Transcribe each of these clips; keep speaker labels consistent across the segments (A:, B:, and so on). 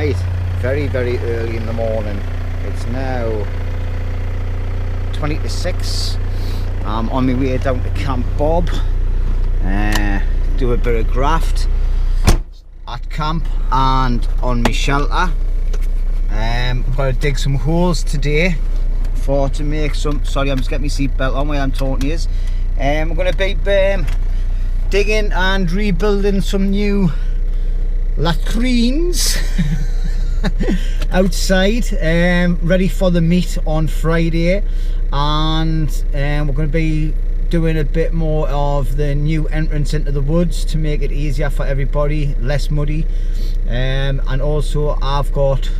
A: Right, very early in the morning. It's now 20 to 6. I'm on my way down to Camp Bob. Do a bit of graft at camp and on my shelter. I've got to dig some holes today to make some. Sorry, I'm just getting my seatbelt on while I'm talking to you. I'm going to be digging and rebuilding some new latrines outside, ready for the meet on Friday, and we're going to be doing a bit more of the new entrance into the woods to make it easier for everybody, less muddy, and also I've got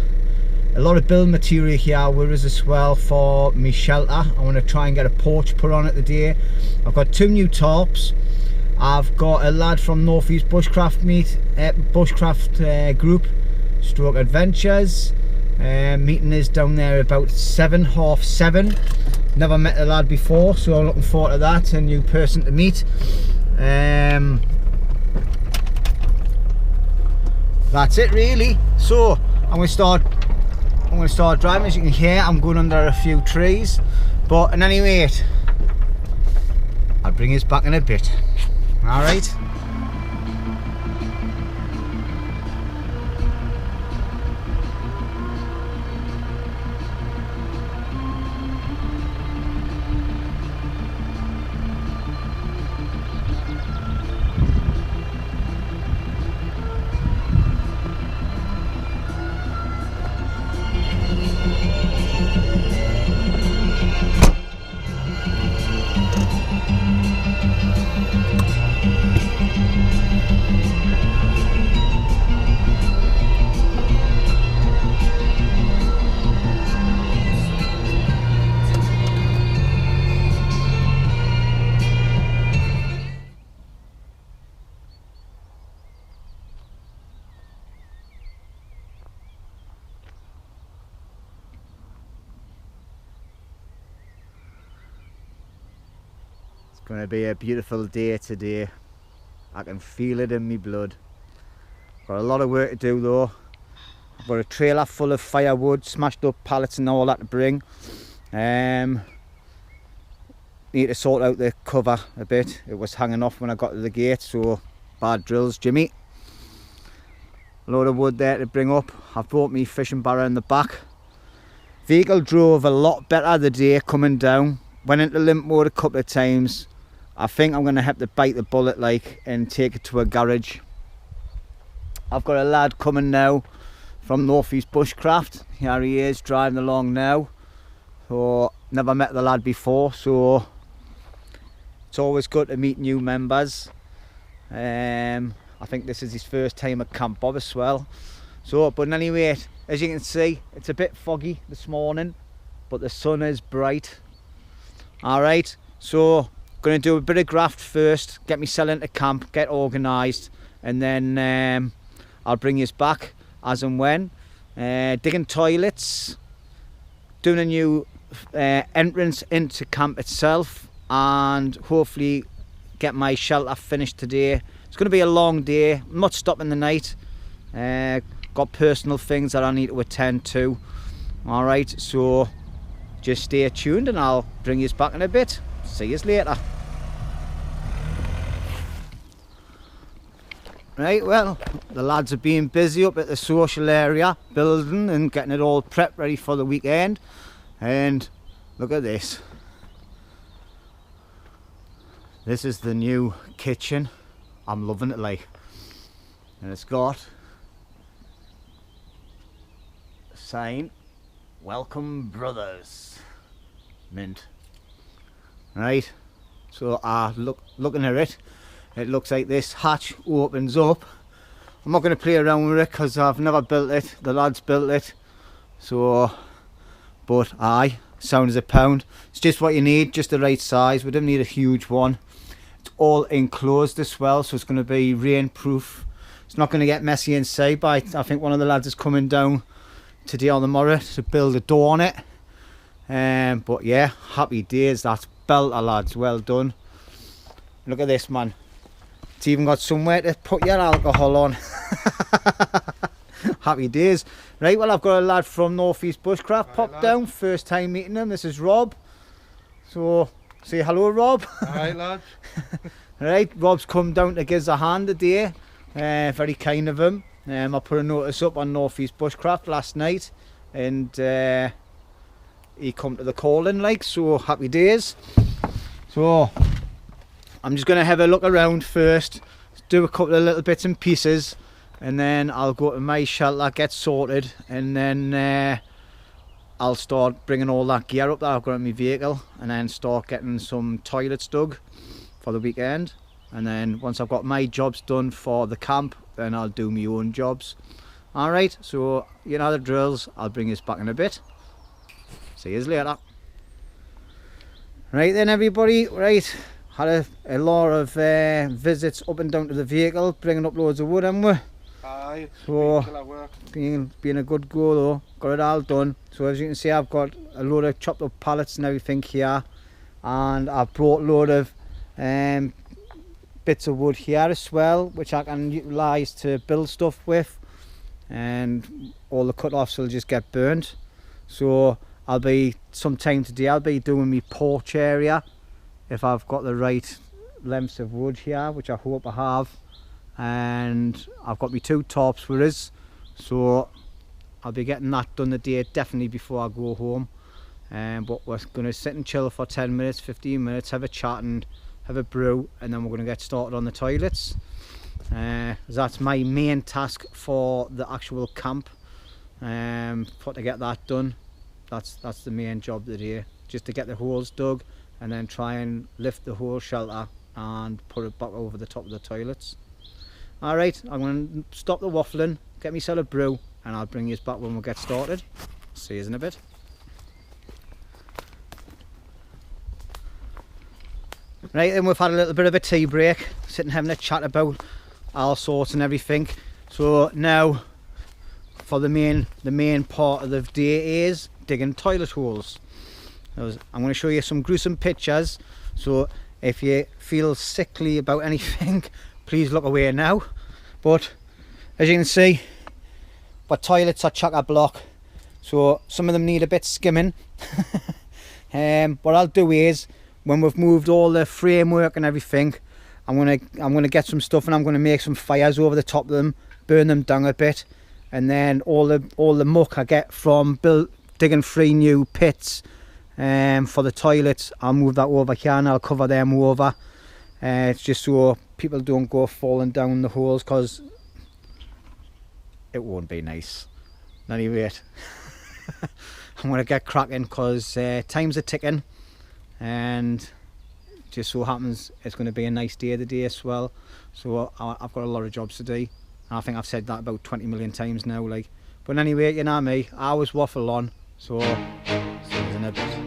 A: a lot of build material here with us as well for my shelter. I want to try and get a porch put on it today. I've got 2 new tarps. I've got a lad from Northeast Bushcraft group stroke adventures meeting us down there about 7:30. Never met the lad before, so I'm looking forward to that, a new person to meet. That's it really. So I'm going to start driving. As you can hear, I'm going under a few trees, but in any rate, I'll bring us back in a bit. All right. It's going to be a beautiful day today. I can feel it in my blood. Got a lot of work to do though. I've got a trailer full of firewood, smashed up pallets and all that to bring. Need to sort out the cover a bit. It was hanging off when I got to the gate, so bad drills, Jimmy. A load of wood there to bring up. I've brought me fishing barrow in the back. Vehicle drove a lot better the day coming down. Went into limp mode a couple of times. I think I'm going to have to bite the bullet and take it to a garage. I've got a lad coming now from Northeast Bushcraft. Here he is driving along now. So never met the lad before, so it's always good to meet new members. I think this is his first time at Camp Bob as well. So, but anyway, as you can see, it's a bit foggy this morning, but the sun is bright. Alright, so going to do a bit of graft first, get me selling to camp, get organised, and then I'll bring you back as and when. Digging toilets, doing a new entrance into camp itself, and hopefully get my shelter finished today. It's going to be a long day. I'm not stopping the night. Got personal things that I need to attend to. Alright, so just stay tuned and I'll bring you back in a bit. See you later. Right, well, the lads are being busy up at the social area, building and getting it all prepped ready for the weekend. And look at this. This is the new kitchen. I'm loving it, and it's got a sign, "Welcome Brothers," mint. Right, so looking at it, it looks like this hatch opens up. I'm not going to play around with it because I've never built it. The lads built it, so but aye, sound as a pound. It's just what you need, just the right size. We don't need a huge one. It's all enclosed as well, so it's going to be rain proof. It's not going to get messy inside, but I think one of the lads is coming down today or tomorrow to build a door on it. But yeah, happy days. That's belter, lads, well done. Look at this, man. It's even got somewhere to put your alcohol on. happy days. Right, well, I've got a lad from North East Bushcraft popped
B: lad.
A: down, first time meeting him. This is Rob. So say hello, Rob.
B: Hi lad.
A: Right, Rob's come down to give us a hand today. Very kind of him. I put a notice up on North East Bushcraft last night, and he come to the calling, like, so happy days. So I'm just going to have a look around first, do a couple of little bits and pieces, and then I'll go to my shelter, get sorted, and then I'll start bringing all that gear up that I've got in my vehicle, and then start getting some toilets dug for the weekend. And then once I've got my jobs done for the camp, then I'll do my own jobs. Alright, so you know the drills. I'll bring you back in a bit. See you later. Right then, everybody, right, had a lot of visits up and down to the vehicle, bringing up loads of wood, haven't we?
B: Aye,
A: So being a good go though, got it all done. So as you can see, I've got a load of chopped up pallets and everything here, and I've brought a load of bits of wood here as well, which I can utilise to build stuff with, and all the cut-offs will just get burnt. So I'll be, sometime today, I'll be doing my porch area, if I've got the right lengths of wood here, which I hope I have. And I've got my 2 tops with us, so I'll be getting that done today, definitely before I go home. But we're going to sit and chill for 10 minutes, 15 minutes, have a chat and have a brew, and then we're going to get started on the toilets. That's my main task for the actual camp, to get that done. That's the main job today, just to get the holes dug and then try and lift the whole shelter and put it back over the top of the toilets. Alright, I'm going to stop the waffling, get myself a brew, and I'll bring you back when we get started. See you in a bit. Right, then we've had a little bit of a tea break, sitting having a chat about all sorts and everything. So now for the main part of the day is digging toilet holes. I'm going to show you some gruesome pictures, so if you feel sickly about anything, please look away now. But as you can see, our toilets are chocker block, so some of them need a bit skimming. What I'll do is, when we've moved all the framework and everything, I'm gonna get some stuff and I'm gonna make some fires over the top of them, burn them down a bit, and then all the muck I get from digging 3 new pits for the toilets, I'll move that over here and I'll cover them over. It's just so people don't go falling down the holes, because it won't be nice. At any rate, I'm going to get cracking, because time's a ticking, and just so happens it's going to be a nice day today as well. So I've got a lot of jobs to do, and I think I've said that about 20 million times now, like. But anyway, you know me, I always waffle on, so see you in a bit.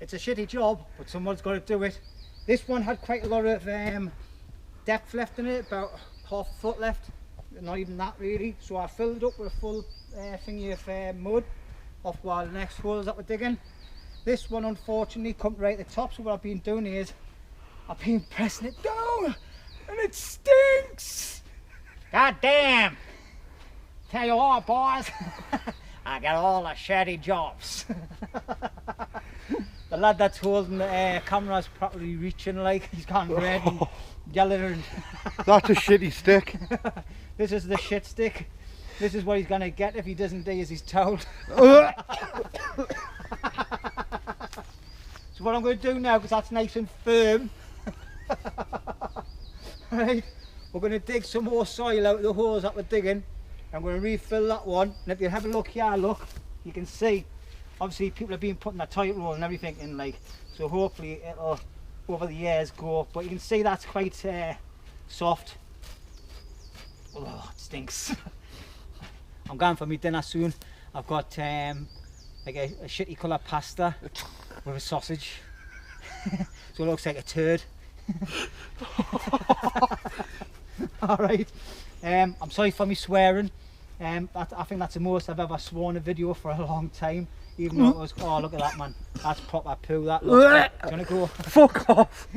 A: it's a shitty job, but someone's got to do it. This one had quite a lot of depth left in it, about half a foot left, not even that really. So I filled it up with a full thingy of mud off while the next holes that we're digging. This one unfortunately come right at the top, so what I've been doing is I've been pressing it down and it stinks. God damn! Tell you what, boys, I got all the shitty jobs. The lad that's holding the camera's probably reaching, like he's gone red and yelling. And
B: that's a shitty stick.
A: This is the shit stick. This is what he's gonna get if he doesn't do as he's told. So what I'm going to do now, because that's nice and firm, right, we're going to dig some more soil out of the holes that we're digging. I'm going to refill that one, and if you have a look here, look, you can see obviously people have been putting that toilet roll and everything in, like, so hopefully it'll over the years go up, but you can see that's quite soft. Oh, it stinks. I'm going for my dinner soon. I've got like a shitty colour pasta with a sausage. So it looks like a turd. Alright, I'm sorry for me swearing. I think that's the most I've ever sworn a video for a long time. Even though it was, oh look at that man, that's proper poo that. Look, it's gonna go.
B: Fuck off.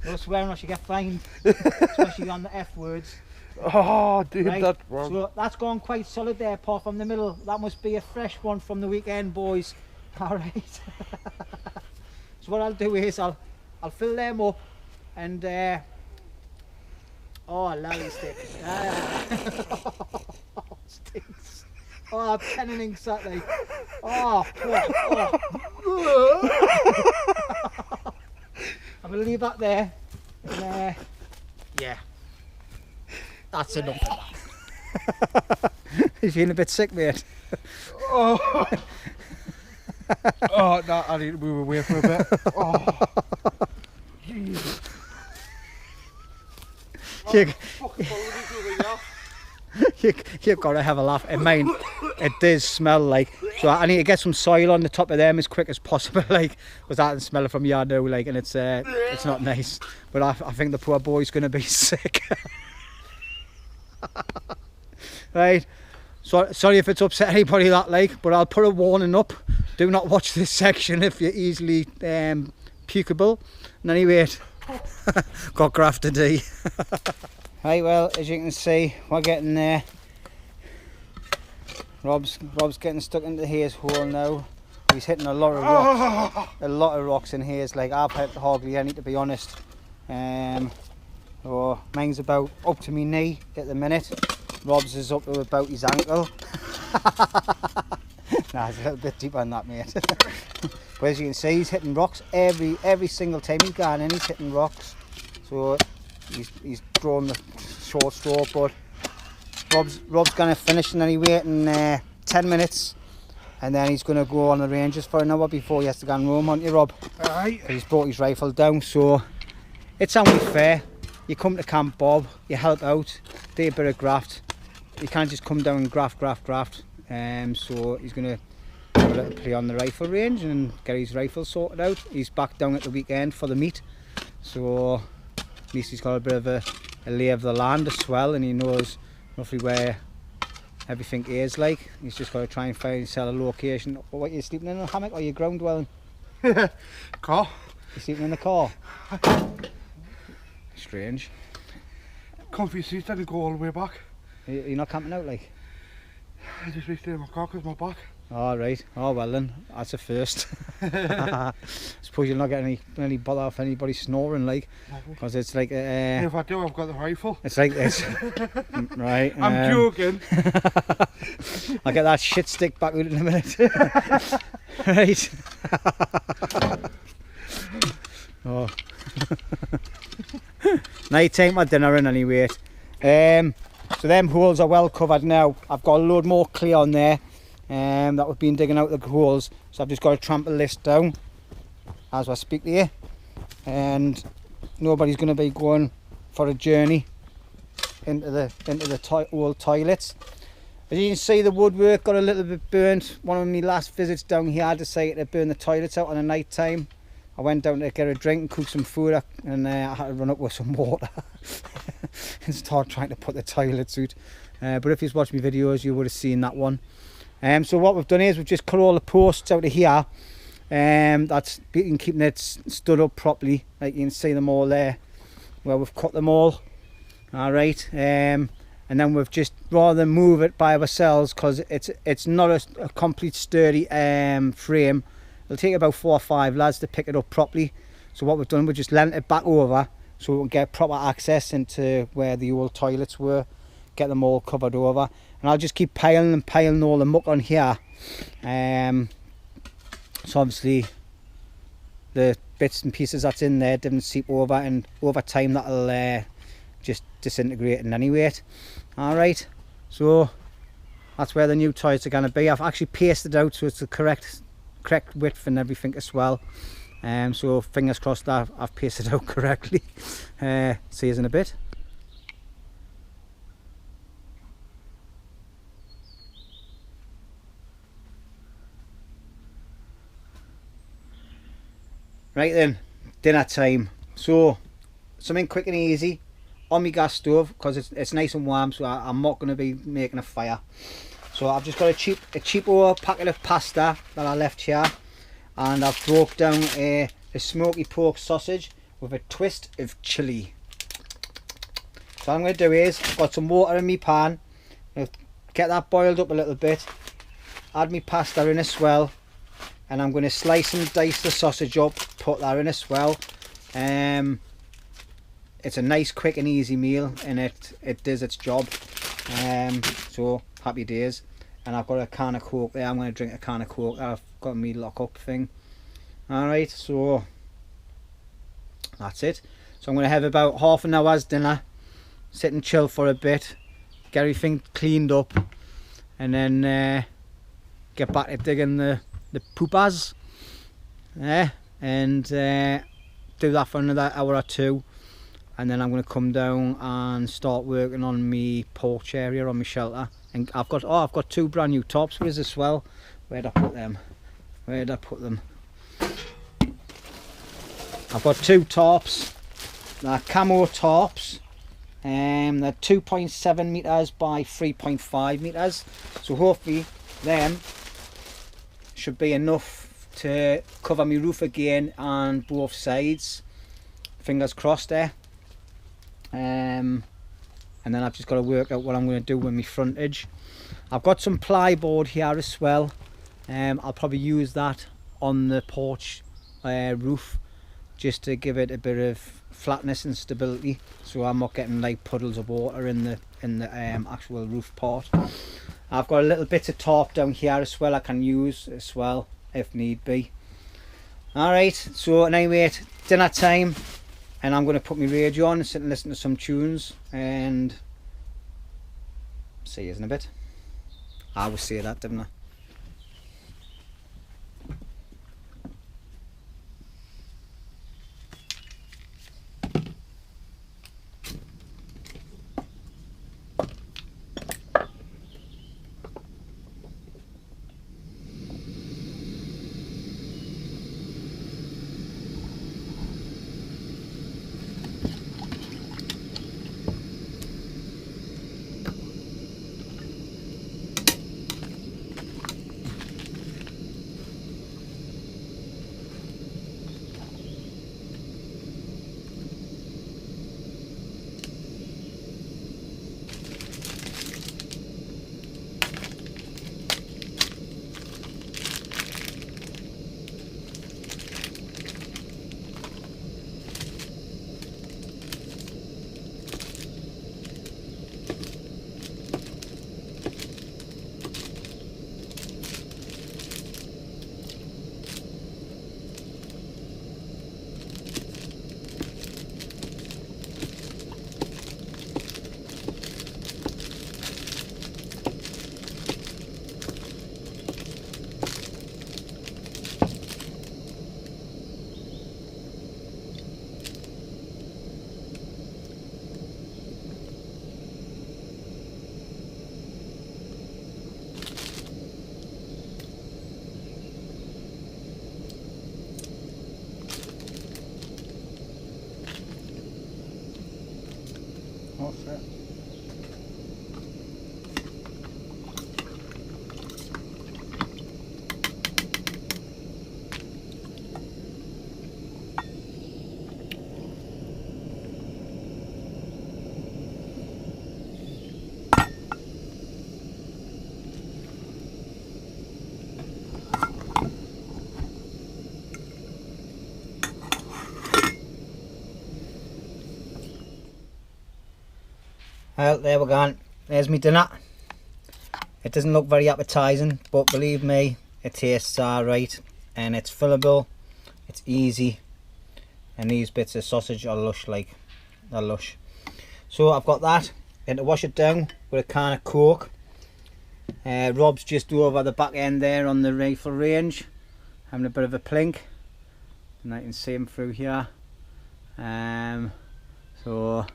A: No swearing or you get fined, especially on the F words.
B: Oh dude,
A: right,
B: that's wrong.
A: So that's gone quite solid there apart from the middle. That must be a fresh one from the weekend, boys. Alright. So what I'll do is I'll fill them up and oh lally stick. Oh, it stinks. Oh, pen and ink Saturday. Oh, fuck. Oh. I'm gonna leave that there. And, yeah. That's enough of that. You're feeling a bit sick, mate.
B: Oh. Oh, no, I need to move away for a bit. Oh. Jesus.
A: You've got to have a laugh. I mean, it does smell like, so I need to get some soil on the top of them as quick as possible, like, because I can smell it from here now, like, and it's not nice. But I think the poor boy's going to be sick. Right, so sorry if it's upset anybody that, like, but I'll put a warning up. Do not watch this section if you're easily pukeable. And anyway, got graft to do. Right, well, as you can see, we're getting there. Rob's getting stuck into Hayes hole now. He's hitting a lot of rocks. A lot of rocks in Hayes. Like, I've hit hardly any, to be honest. So mine's about up to my knee at the minute. Rob's is up to about his ankle. Nah, it's a little bit deeper than that, mate. But as you can see, he's hitting rocks every single time he's gone in. He's hitting rocks. So he's drawn the short straw, but Rob's gonna finish anyway in 10 minutes, and then he's gonna go on the ranges for an hour before he has to go and roam, aren't you, Rob?
B: Aye.
A: He's brought his rifle down, so it's only fair. You come to Camp Bob, you help out, do a bit of graft. You can't just come down and graft. So he's gonna have a little play on the rifle range and get his rifle sorted out. He's back down at the weekend for the meet, so at least he's got a bit of a lay of the land as well, and he knows roughly where everything is like. He's just got to try and find himself a location. What, are you sleeping in a hammock or are you ground dwelling?
B: Car.
A: You sleeping in the car? Strange.
B: Comfy seats, I didn't go all the way back.
A: You're not camping out, like?
B: I just reached in my car because my back.
A: Oh right, oh well then, that's a first. Suppose you'll not get any bother off anybody snoring, like, because it's like
B: if I do, I've got the rifle.
A: It's like this. Right.
B: I'm joking.
A: I'll get that shit stick back in a minute. Right. Oh. Night time my dinner in anyway. So them holes are well covered now. I've got a load more clay on there that we've been digging out the holes, so I've just got to trample this down as I speak to you, and nobody's going to be going for a journey into the old toilets. As you can see, the woodwork got a little bit burnt. One of my last visits down here, I decided to burn the toilets out on a night time. I went down to get a drink and cook some food, and I had to run up with some water and start trying to put the toilets out. But if you've watched my videos, you would have seen that one. So what we've done is we've just cut all the posts out of here. That's been keeping it stood up properly, like you can see them all there where we've cut them all. Alright, and then we've just, rather than move it by ourselves, because it's not a complete sturdy frame, it'll take about 4 or 5 lads to pick it up properly. So what we've done, we've just leant it back over so we can get proper access into where the old toilets were, get them all covered over. And I'll just keep piling and piling all the muck on here. So obviously the bits and pieces that's in there didn't seep over, and over time that'll just disintegrate in any weight. Alright, so that's where the new toilets are going to be. I've actually pasted out so it's the correct width and everything as well. So fingers crossed that I've pasted out correctly. See you in a bit. Right then, dinner time. So something quick and easy on my gas stove, because it's nice and warm, so I'm not going to be making a fire. So I've just got a cheapo packet of pasta that I left here, and I've broke down a smoky pork sausage with a twist of chilli. So what I'm going to do is, I've got some water in my pan, get that boiled up a little bit, add my pasta in as well, and I'm going to slice and dice the sausage up, put that in as well. It's a nice quick and easy meal, and it does its job. So happy days. And I've got a can of Coke there. I'm going to drink a can of Coke that I've got me lock up thing. Alright, so that's it. So I'm going to have about half an hour's dinner, sit and chill for a bit, get everything cleaned up, and then get back to digging the poopers, and do that for another hour or two, and then I'm going to come down and start working on my porch area, on my shelter. And I've got 2 brand new tops with us as well. Where'd I put them? I've got 2 tops. They're camo tops. They're 2.7 meters by 3.5 meters. So hopefully them should be enough to cover my roof again on both sides. Fingers crossed there. And then I've just got to work out what I'm going to do with my frontage. I've got some plyboard here as well. I'll probably use that on the porch roof, just to give it a bit of flatness and stability, so I'm not getting like puddles of water in the actual roof part. I've got a little bit of tarp down here as well I can use as well if need be. Alright, so anyway, it's dinner time, and I'm going to put my radio on and sit and listen to some tunes, and see you in a bit. I always say that, didn't I?
B: That's it.
A: Well, there we're gone. There's me dinner. It doesn't look very appetising, but believe me, it tastes alright, and it's fillable, it's easy, and these bits of sausage are lush, like, they're lush. So I've got that, and to wash it down with a can of Coke. Rob's just over the back end there on the rifle range, having a bit of a plink, and I can see him through here. So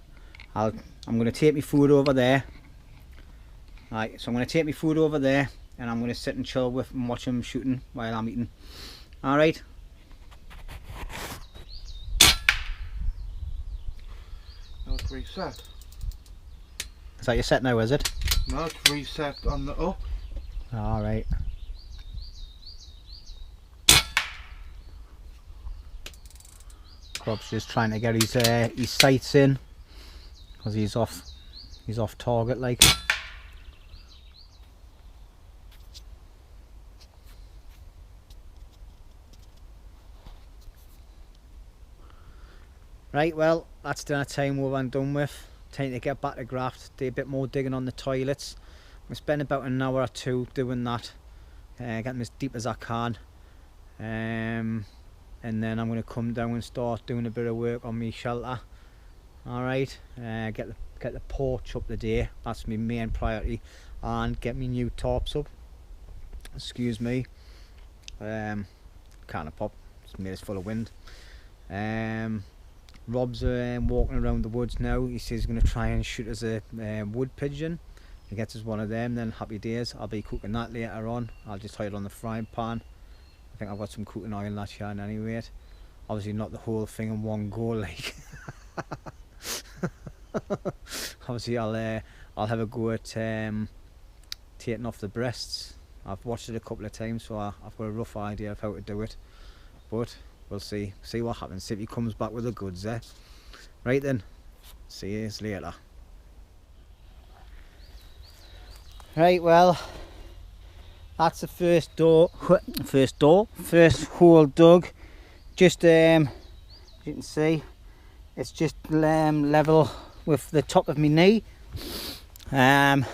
A: I'm going to take my food over there. Right, so I'm going to take my food over there, and I'm going to sit and chill with and watch him shooting while I'm eating. Alright.
B: No, it's reset.
A: Is that your set now, is it?
B: No, it's reset on the up.
A: Alright. Rob's just trying to get his sights in, because he's off target, like. Right, well, that's dinner time over and done with. Time to get back to graft, do a bit more digging on the toilets. I'm going to spend about an hour or two doing that, get them as deep as I can, and then I'm going to come down and start doing a bit of work on my shelter. Alright, get the porch up today, that's my main priority, and get me new tarps up. Excuse me, can't pop, it's made us full of wind. Rob's walking around the woods now. He says he's going to try and shoot us a wood pigeon. He gets us one of them, then happy days. I'll be cooking that later on. I'll just hide it on the frying pan. I think I've got some cooking oil in that yarn anyway. Obviously not the whole thing in one go, like. Obviously I'll have a go at taking off the breasts. I've watched it a couple of times, so I've got a rough idea of how to do it, but we'll see what happens, see if he comes back with the goods there. Right then, see you later. Right, well, that's the first hole dug. Just as you can see, it's just level with the top of my knee. I'm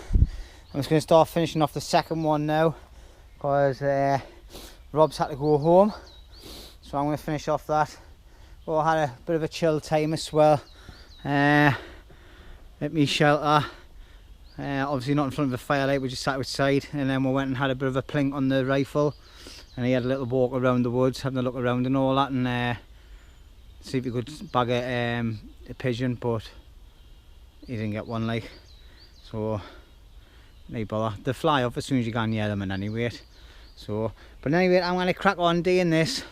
A: just going to start finishing off the second one now, because Rob's had to go home. So I'm going to finish off that. Oh, I had a bit of a chill time as well at my shelter. Obviously not in front of the firelight, we just sat outside, and then we went and had a bit of a plink on the rifle, and he had a little walk around the woods, having a look around and all that, and see if he could bag a pigeon, but he didn't get one, like. So no bother. They fly off as soon as you go near them, and anyway. So, but anyway, I'm going to crack on doing this.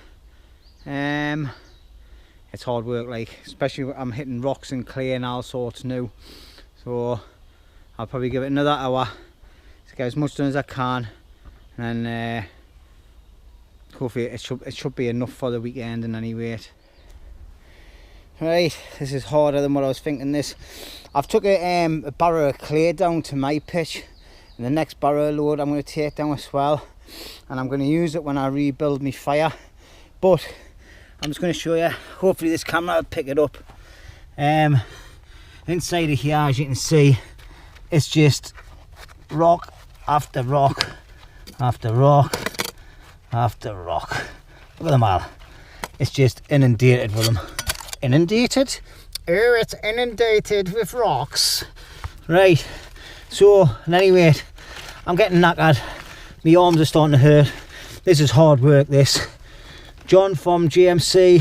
A: It's hard work, like, especially when I'm hitting rocks and clay and all sorts now. So I'll probably give it another hour to get as much done as I can, and hopefully it should be enough for the weekend in any rate. Right, this is harder than what I was thinking. I've took a barrow of clay down to my pitch, and the next barrow load I'm going to take down as well, and I'm going to use it when I rebuild my fire. But I'm just going to show you, hopefully this camera will pick it up. Inside of here, as you can see, it's just rock after rock after rock after rock. Look at them all. It's just inundated with them. Inundated? Oh, it's inundated with rocks. Right, so anyway, I'm getting knackered. My arms are starting to hurt. This is hard work, this. John from GMC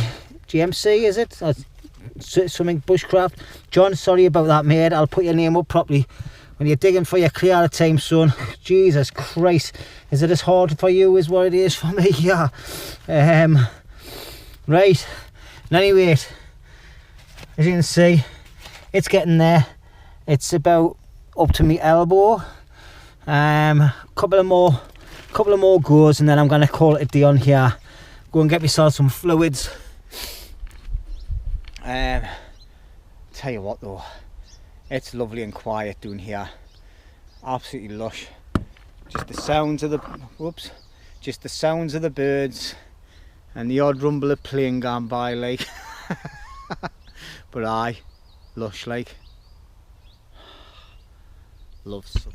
A: is it? Something bushcraft. John, sorry about that, mate. I'll put your name up properly when you're digging for your clay all the time, son. Jesus Christ, is it as hard for you as what it is for me? Yeah. Right, and anyway, as you can see, it's getting there. It's about up to my elbow. Couple of more goes, and then I'm gonna call it a day on here. Go and get myself some fluids. Tell you what though, it's lovely and quiet down here. Absolutely lush. Just the sounds of the just the sounds of the birds and the odd rumble of plane going by, like. But aye, lush, like. Love some.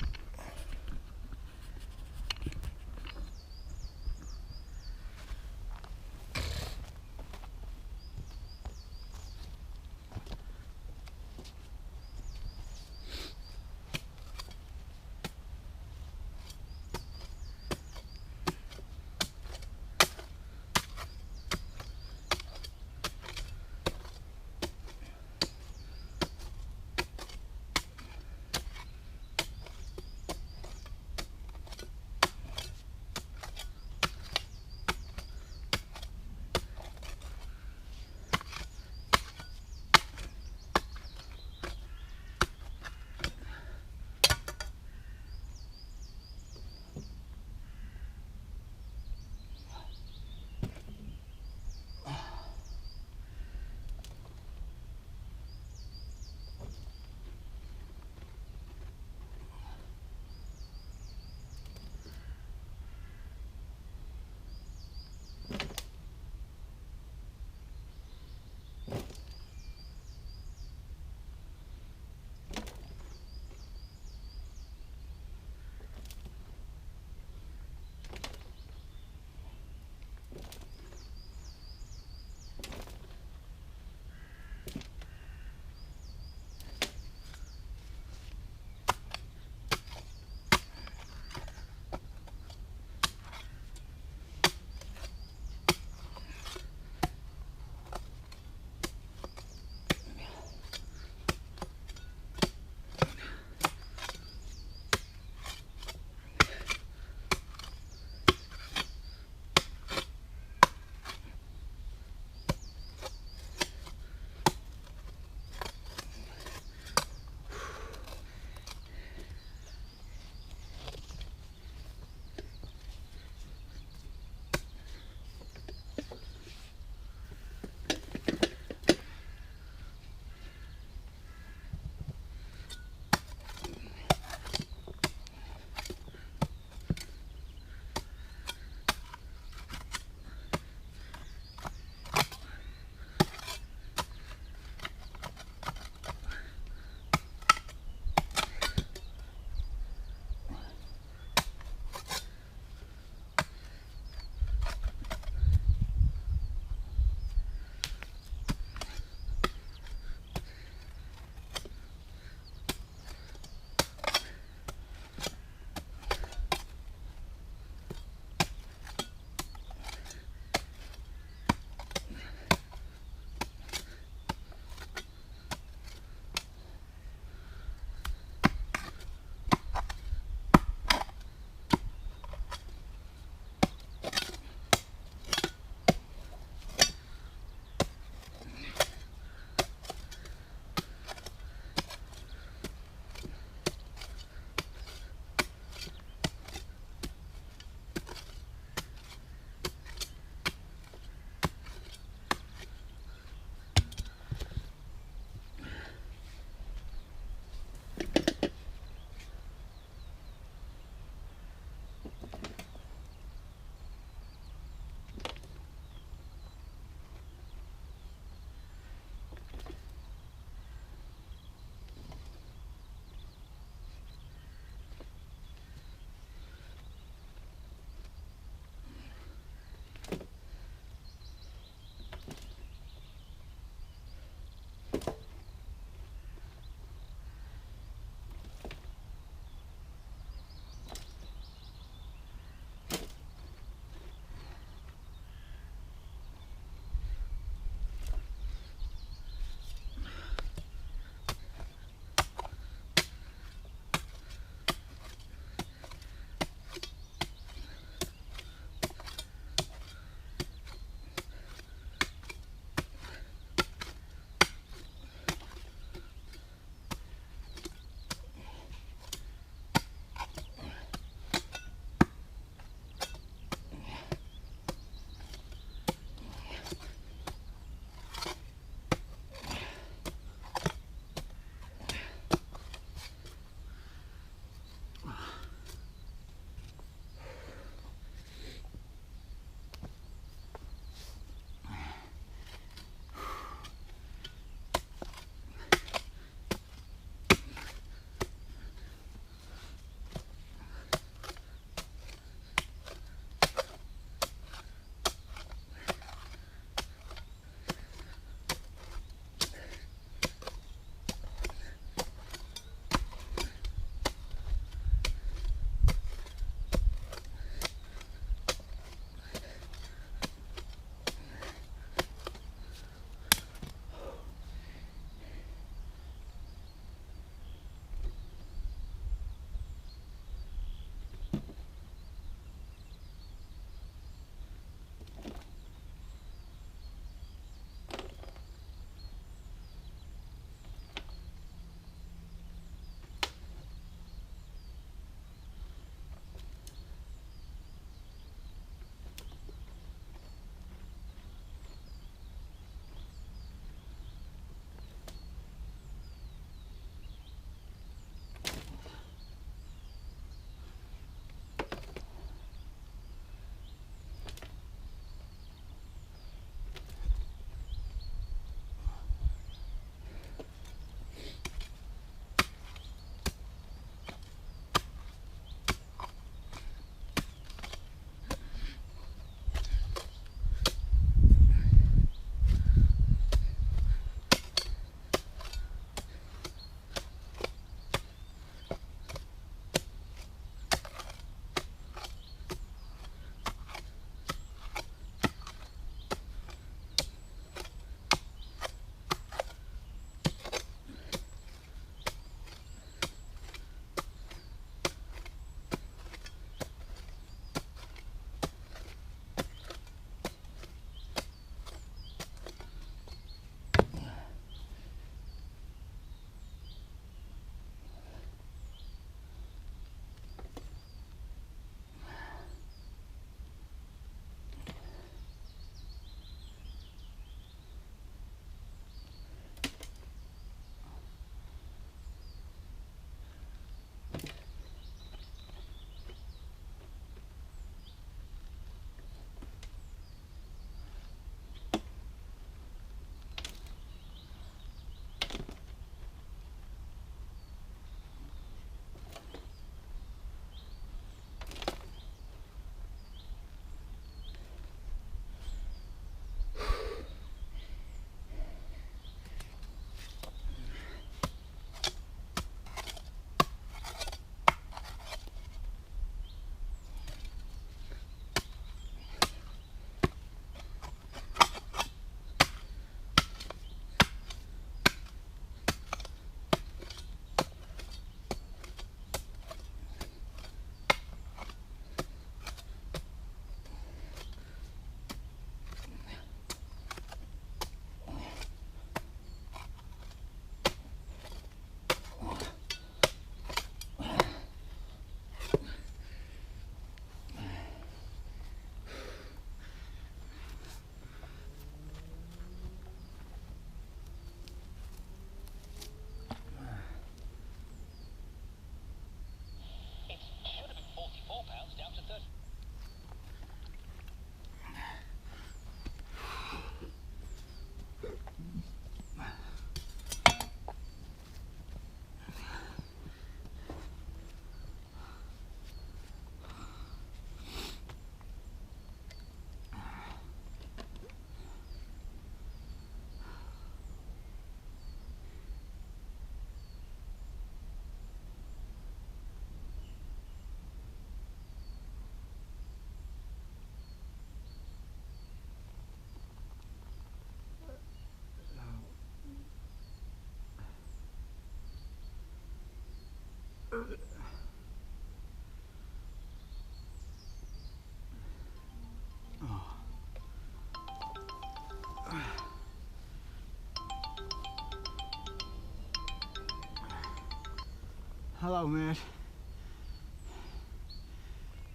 A: Hello, mate.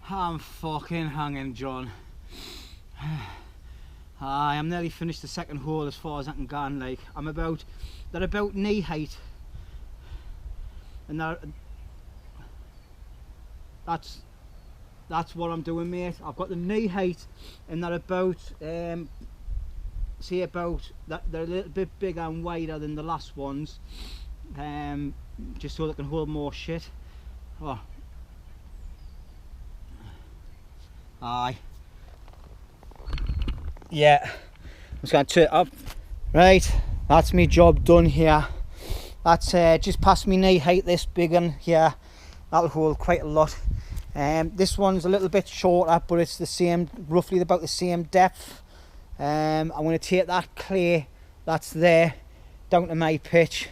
A: I'm fucking hanging, John. I'm nearly finished the second hole as far as I can go. Like, they're about knee height, and that's what I'm doing, mate. I've got the knee height, and they're about they're a little bit bigger and wider than the last ones, just so they can hold more shit. Oh. Aye. Yeah, I'm just going to turn it up. Right, that's me job done here. That's just past me knee height, this big one here. That'll hold quite a lot. This one's a little bit shorter, but it's the same, roughly about the same depth. I'm going to take that clay that's there down to my pitch.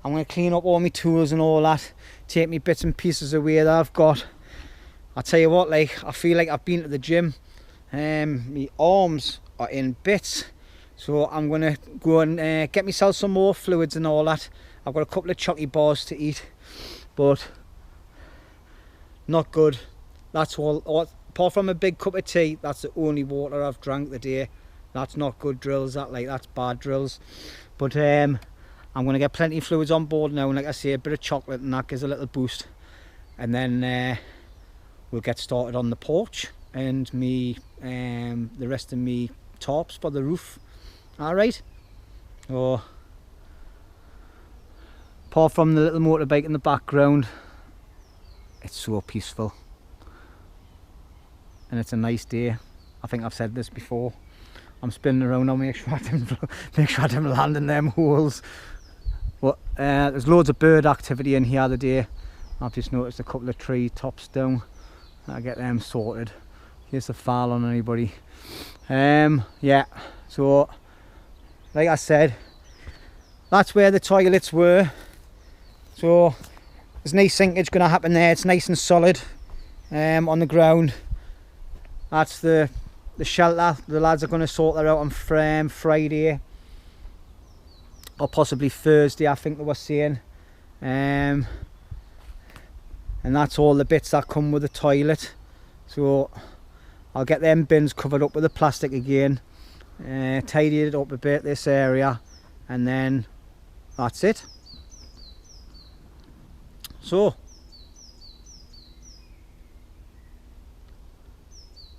A: I'm going to clean up all my tools and all that, take me bits and pieces away that I've got. I'll tell you what, like, I feel like I've been to the gym. My arms are in bits, so I'm going to go and get myself some more fluids and all that. I've got a couple of chocky bars to eat, but not good. That's all. Apart from a big cup of tea, that's the only water I've drank today. That's not good drills, that's bad drills. But I'm going to get plenty of fluids on board now, and like I say, a bit of chocolate and that gives a little boost, and then we'll get started on the porch and the rest of me tops for the roof. Alright, so apart from the little motorbike in the background, it's so peaceful and it's a nice day. I think I've said this before. I'm spinning around, I'll make sure I don't land in them holes. But there's loads of bird activity in here today. I've just noticed a couple of tree tops down. I'll get them sorted. Here's the foul on anybody. Yeah, so like I said, that's where the toilets were. So there's no sinkage going to happen there. It's nice and solid on the ground. That's the shelter. The lads are going to sort that out on Friday or possibly Thursday, I think they were saying. And that's all the bits that come with the toilet. So I'll get them bins covered up with the plastic again, tidy it up a bit, this area, and then that's it. So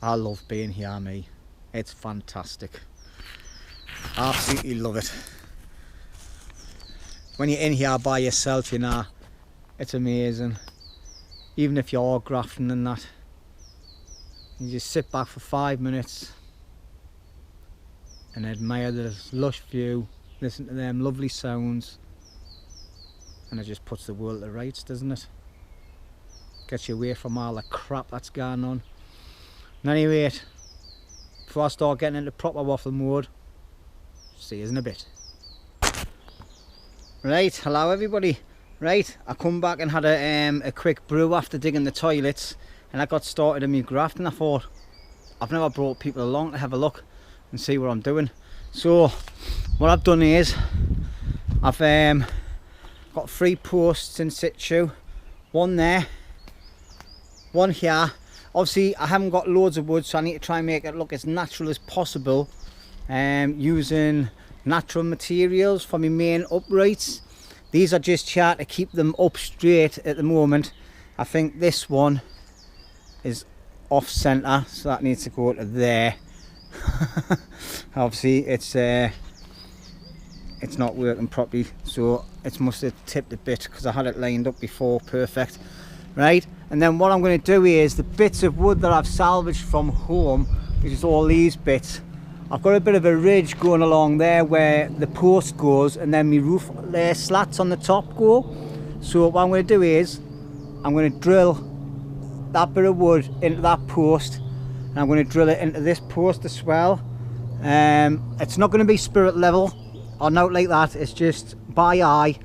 A: I love being here, me. It's fantastic. Absolutely love it. When you're in here by yourself, you know, it's amazing. Even if you're grafting and that, you just sit back for 5 minutes and admire the lush view, listen to them lovely sounds, and it just puts the world to rights, doesn't it? Gets you away from all the crap that's going on. And anyway, before I start getting into proper waffle mode, see you in a bit. Right, hello everybody. Right, I come back and had a quick brew after digging the toilets, and I got started in my graft, and I thought, I've never brought people along to have a look and see what I'm doing. So what I've done is I've got 3 posts in situ, one there, one here. Obviously I haven't got loads of wood, so I need to try and make it look as natural as possible, using natural materials for my main uprights. These are just here to keep them up straight at the moment. I think this one is off centre, so that needs to go to there. Obviously it's not working properly, so it must have tipped a bit because I had it lined up before perfect. Right, and then what I'm going to do is the bits of wood that I've salvaged from home, which is all these bits, I've got a bit of a ridge going along there where the post goes, and then my roof slats on the top go. So what I'm going to do is I'm going to drill that bit of wood into that post, and I'm going to drill it into this post as well. It's not going to be spirit level or not like that, it's just by eye,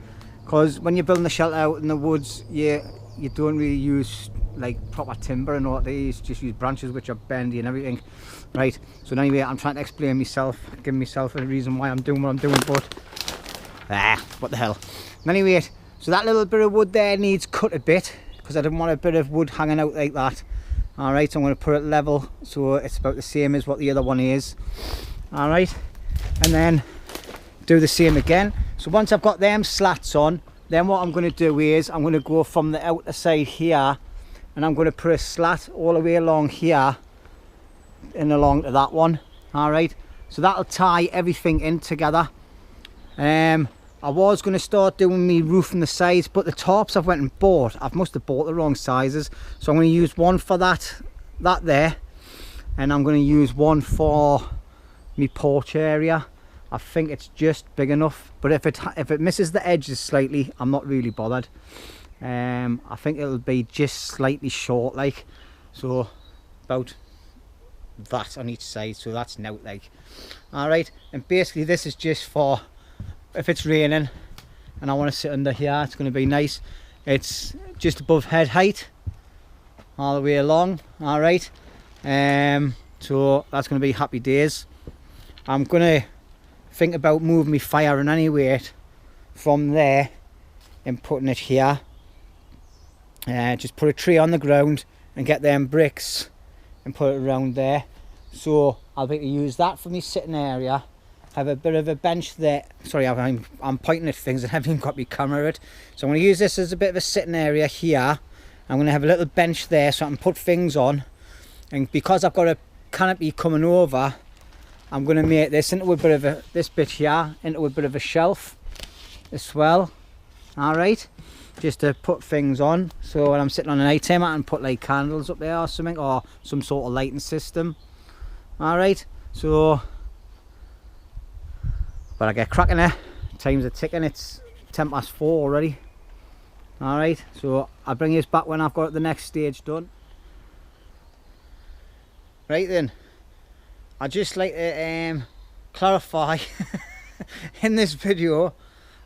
A: because when you're building the shelter out in the woods, you you don't really use like proper timber and all that. You just use branches which are bendy and everything, right? So anyway, I'm trying to explain myself, giving myself a reason why I'm doing what I'm doing, but what the hell. Anyway, so that little bit of wood there needs cut a bit because I didn't want a bit of wood hanging out like that. All right, so I'm going to put it level so it's about the same as what the other one is. All right, and then do the same again. So once I've got them slats on, then what I'm going to do is I'm going to go from the outer side here and I'm going to put a slat all the way along here and along to that one. All right, so that'll tie everything in together. I was going to start doing me roof on the sides, but the tarps I've went and bought, I must have bought the wrong sizes, so I'm going to use one for that there, and I'm going to use one for my porch area. I think it's just big enough, but if it misses the edges slightly, I'm not really bothered. I think it'll be just slightly short, like, so about that on each side, so that's now like. All right, and basically this is just for if it's raining and I want to sit under here, it's going to be nice. It's just above head height all the way along. All right, so that's going to be happy days. I'm going to think about moving my fire and any weight from there and putting it here. Just put a tree on the ground and get them bricks and put it around there. So I'll be able to use that for my sitting area. Have a bit of a bench there. Sorry, I'm pointing at things and haven't even got my camera at. So I'm going to use this as a bit of a sitting area here. I'm going to have a little bench there so I can put things on. And because I've got a canopy coming over, I'm going to make this into a bit of a, this bit here, into a bit of a shelf as well. All right, just to put things on. So when I'm sitting on an night time, I can put like candles up there or something, or some sort of lighting system. All right, so. But I get cracking there. Time's are ticking. It's 4:10 already. All right, so I'll bring you back when I've got the next stage done. Right then, I'd just like to clarify in this video,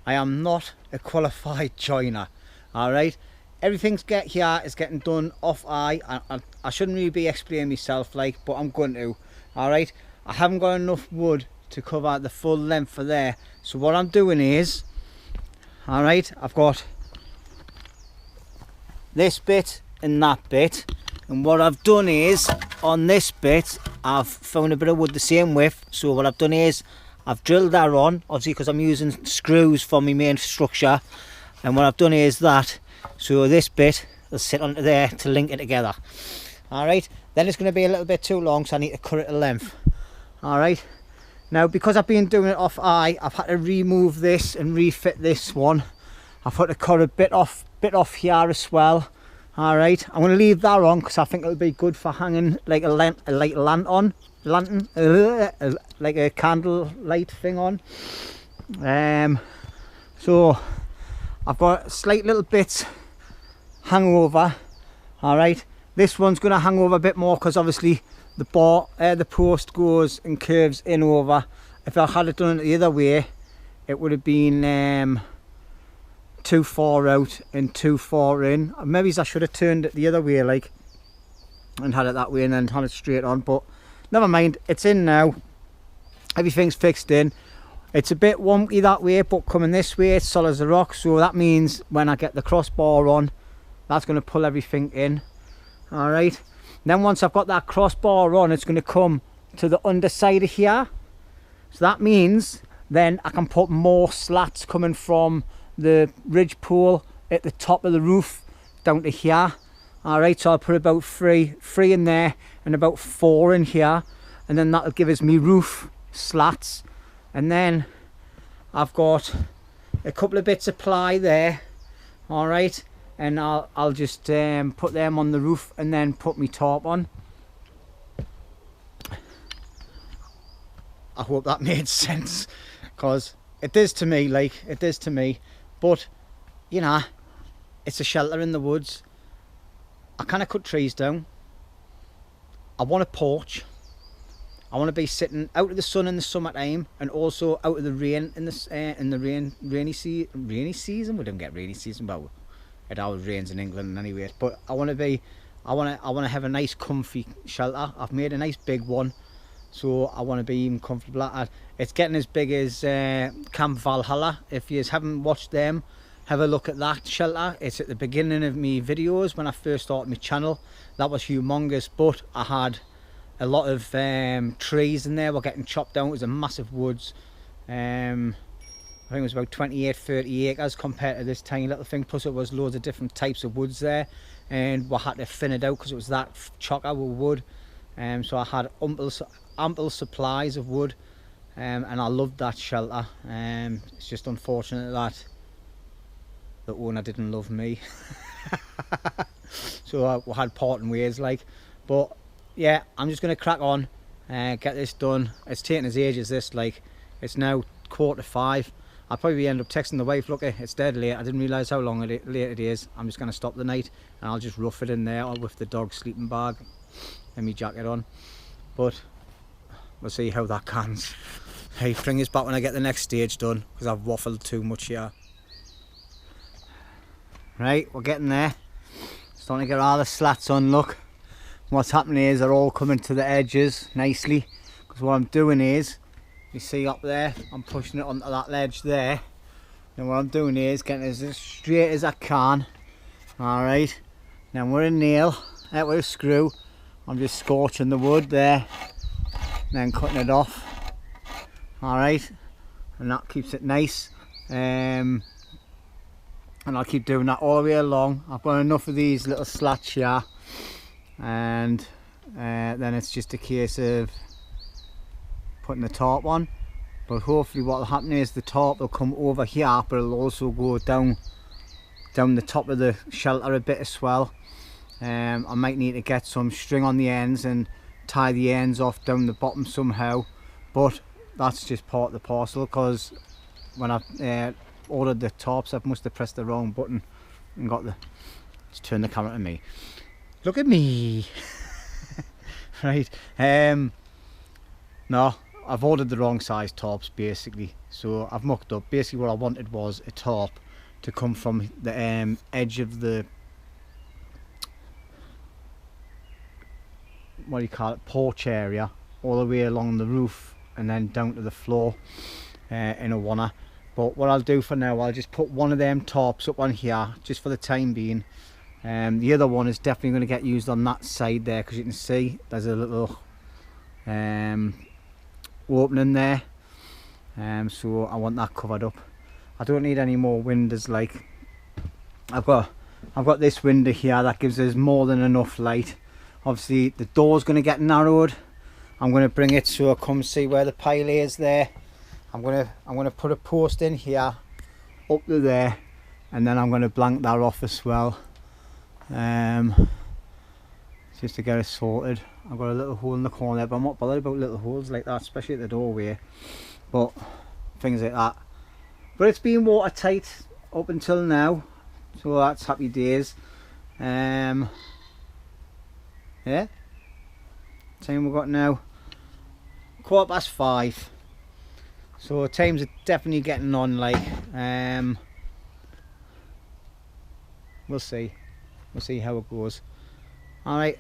A: I am not a qualified joiner. All right, everything's here is getting done off eye. I shouldn't really be explaining myself, like, but I'm going to. All right, I haven't got enough wood to cover the full length for there, so what I'm doing is, all right, I've got this bit and that bit, and what I've done is on this bit I've found a bit of wood the same width. So what I've done is I've drilled that on, obviously because I'm using screws for my main structure, and what I've done is that, so this bit will sit onto there to link it together. All right, then it's going to be a little bit too long, so I need to cut it a length. All right, now because I've been doing it off eye, I've had to remove this and refit this one. I've had to cut a bit off here as well. All right, I'm going to leave that on because I think it'll be good for hanging like a lantern, like a candle light thing on. So I've got slight little bits hang over. All right, this one's going to hang over a bit more because obviously the post goes and curves in over. If I had it done it the other way, it would have been too far out and too far in. Maybe I should have turned it the other way, like, and had it that way and then had it straight on, but never mind, it's in now. Everything's fixed in. It's a bit wonky that way, but coming this way it's solid as a rock, so that means when I get the crossbar on, that's going to pull everything in. All right, then once I've got that crossbar on, it's going to come to the underside of here, so that means then I can put more slats coming from the ridge pole at the top of the roof down to here. All right, so I'll put about three in there and about 4 in here, and then that'll give us me roof slats. And then I've got a couple of bits of ply there. All right, and I'll just put them on the roof and then put my tarp on. I hope that made sense, because it does to me, like, it does to me. But you know, it's a shelter in the woods. I kind of cut trees down. I want a porch. I want to be sitting out of the sun in the summertime and also out of the rain in the rainy season. We don't get rainy season, but it always rains in England anyway. But I want to have a nice comfy shelter. I've made a nice big one, so I want to be even comfortable at it. It's getting as big as Camp Valhalla. If you haven't watched them, have a look at that shelter. It's at the beginning of me videos when I first started my channel. That was humongous, but I had a lot of trees in there were getting chopped down. It was a massive woods. I think it was about 28-30 acres compared to this tiny little thing, plus it was loads of different types of woods there, and we had to thin it out because it was that chocker with wood. So I had ample supplies of wood, and I loved that shelter. It's just unfortunate that the owner didn't love me. So we had parting ways like. But yeah, I'm just going to crack on, get this done. It's taking us ages, this, like, it's now 4:45. I'll probably end up texting the wife, look, it's dead late, I didn't realise how long late it is. I'm just going to stop the night and I'll just rough it in there with the dog's sleeping bag and my jacket on. But we'll see how that cans. Hey, bring us back when I get the next stage done, because I've waffled too much here. Right, we're getting there. Starting to get all the slats on, look. What's happening is they're all coming to the edges nicely, because what I'm doing is, you see up there, I'm pushing it onto that ledge there. And what I'm doing is getting it as straight as I can. Alright, now with a nail, with a screw, I'm just scorching the wood there, and then cutting it off. Alright, and that keeps it nice. And I'll keep doing that all the way along. I've got enough of these little slats here, and then it's just a case of putting the top on. But hopefully what will happen is the top will come over here, but it'll also go down the top of the shelter a bit as well. I might need to get some string on the ends and tie the ends off down the bottom somehow, but that's just part of the parcel, because when I ordered the tops I must have pressed the wrong button and got the, just turn the camera to me, look at me. Right, no, I've ordered the wrong size tops basically, so I've mucked up. Basically what I wanted was a top to come from the edge of the, what do you call it, porch area, all the way along the roof and then down to the floor in a oneer. But what I'll do for now, I'll just put one of them tops up on here just for the time being. The other one is definitely going to get used on that side there, because you can see there's a little opening there, so I want that covered up. I don't need any more windows. Like I've got this window here that gives us more than enough light. Obviously the door's going to get narrowed. I'm going to bring it so I come see where the pile is there. I'm going to put a post in here up to there, and then I'm going to blank that off as well, just to get it sorted. I've got a little hole in the corner, but I'm not bothered about little holes like that, especially at the doorway, but things like that. But it's been watertight up until now, so that's happy days. Yeah, time we've got now 5:15, so times are definitely getting on. Like we'll see how it goes. All right.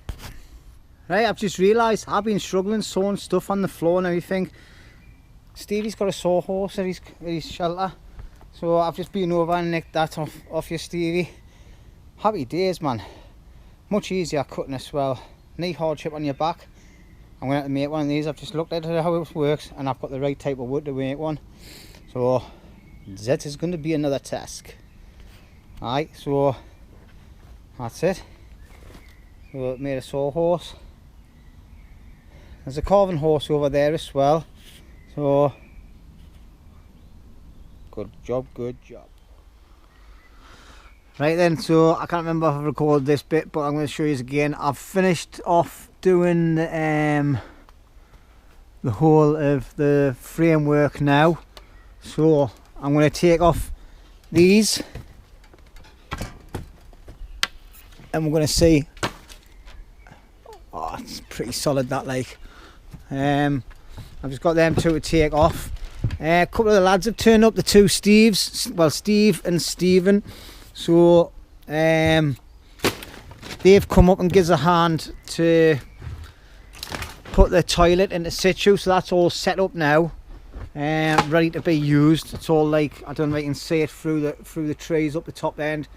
A: Right, I've just realised I've been struggling sawing stuff on the floor and everything. Stevie's got a sawhorse at his shelter, so I've just been over and nicked that off you, Stevie. Happy days, man. Much easier cutting as well. Knee hardship on your back. I'm going to have to make one of these. I've just looked at how it works and I've got the right type of wood to make one. So that is going to be another task. Alright, so that's it. So made a sawhorse. There's a carving horse over there as well, so good job. Right then, so I can't remember if I recorded this bit, but I'm going to show you again. I've finished off doing the whole of the framework now, so I'm going to take off these and we're going to see. Oh, it's pretty solid, that, like. I've just got them two to take off. A couple of the lads have turned up, the two Steves, well, Steve and Stephen. So they've come up and gives a hand to put the toilet into situ, so that's all set up now, ready to be used. It's all like, I don't know if you can see it through the trees up the top end,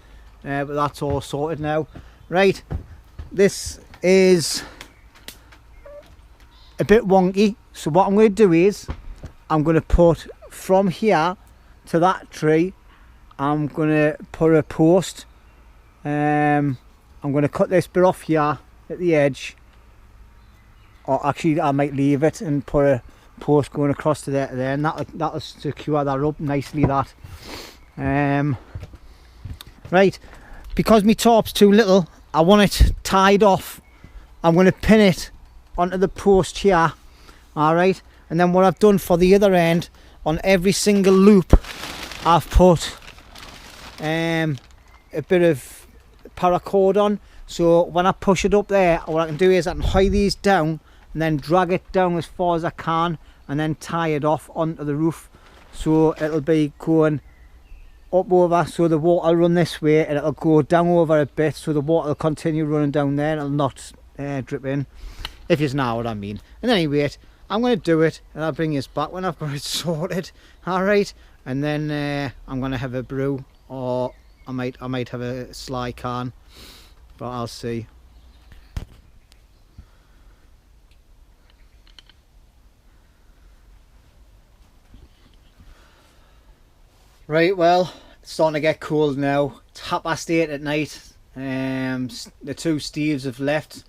A: but that's all sorted now. Right, this is a bit wonky, so what I'm going to do is I'm going to put from here to that tree, I'm going to put a post. I'm going to cut this bit off here at the edge, or actually I might leave it and put a post going across to there, and that'll secure that up nicely, that. Right, because my tarp's too little, I want it tied off. I'm going to pin it onto the post here, alright, and then what I've done for the other end, on every single loop I've put a bit of paracord on, so when I push it up there, what I can do is I can hide these down and then drag it down as far as I can and then tie it off onto the roof, so it'll be going up over, so the water will run this way and it'll go down over a bit, so the water will continue running down there and it'll not drip in, if you know what I mean. And anyway, I'm going to do it and I'll bring you back when I've got it sorted, alright, and then I'm going to have a brew, or I might have a sly can, but I'll see. Right, well, it's starting to get cold now. It's 8:30 at night. The two Steves have left.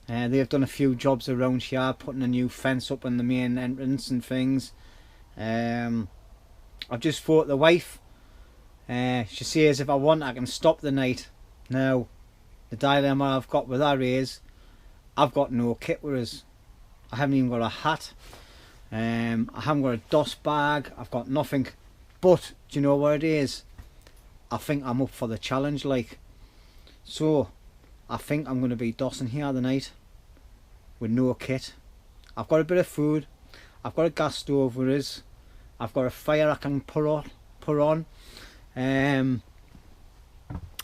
A: They've done a few jobs around here, putting a new fence up on the main entrance and things. I've just fought the wife. She says if I want I can stop the night. Now, the dilemma I've got with her is I've got no kit with us. I haven't even got a hat. I haven't got a DOS bag. I've got nothing. But do you know what it is? I think I'm up for the challenge, like. So I think I'm going to be dossing here the night with no kit. I've got a bit of food. I've got a gas stove with us. I've got a fire I can put on.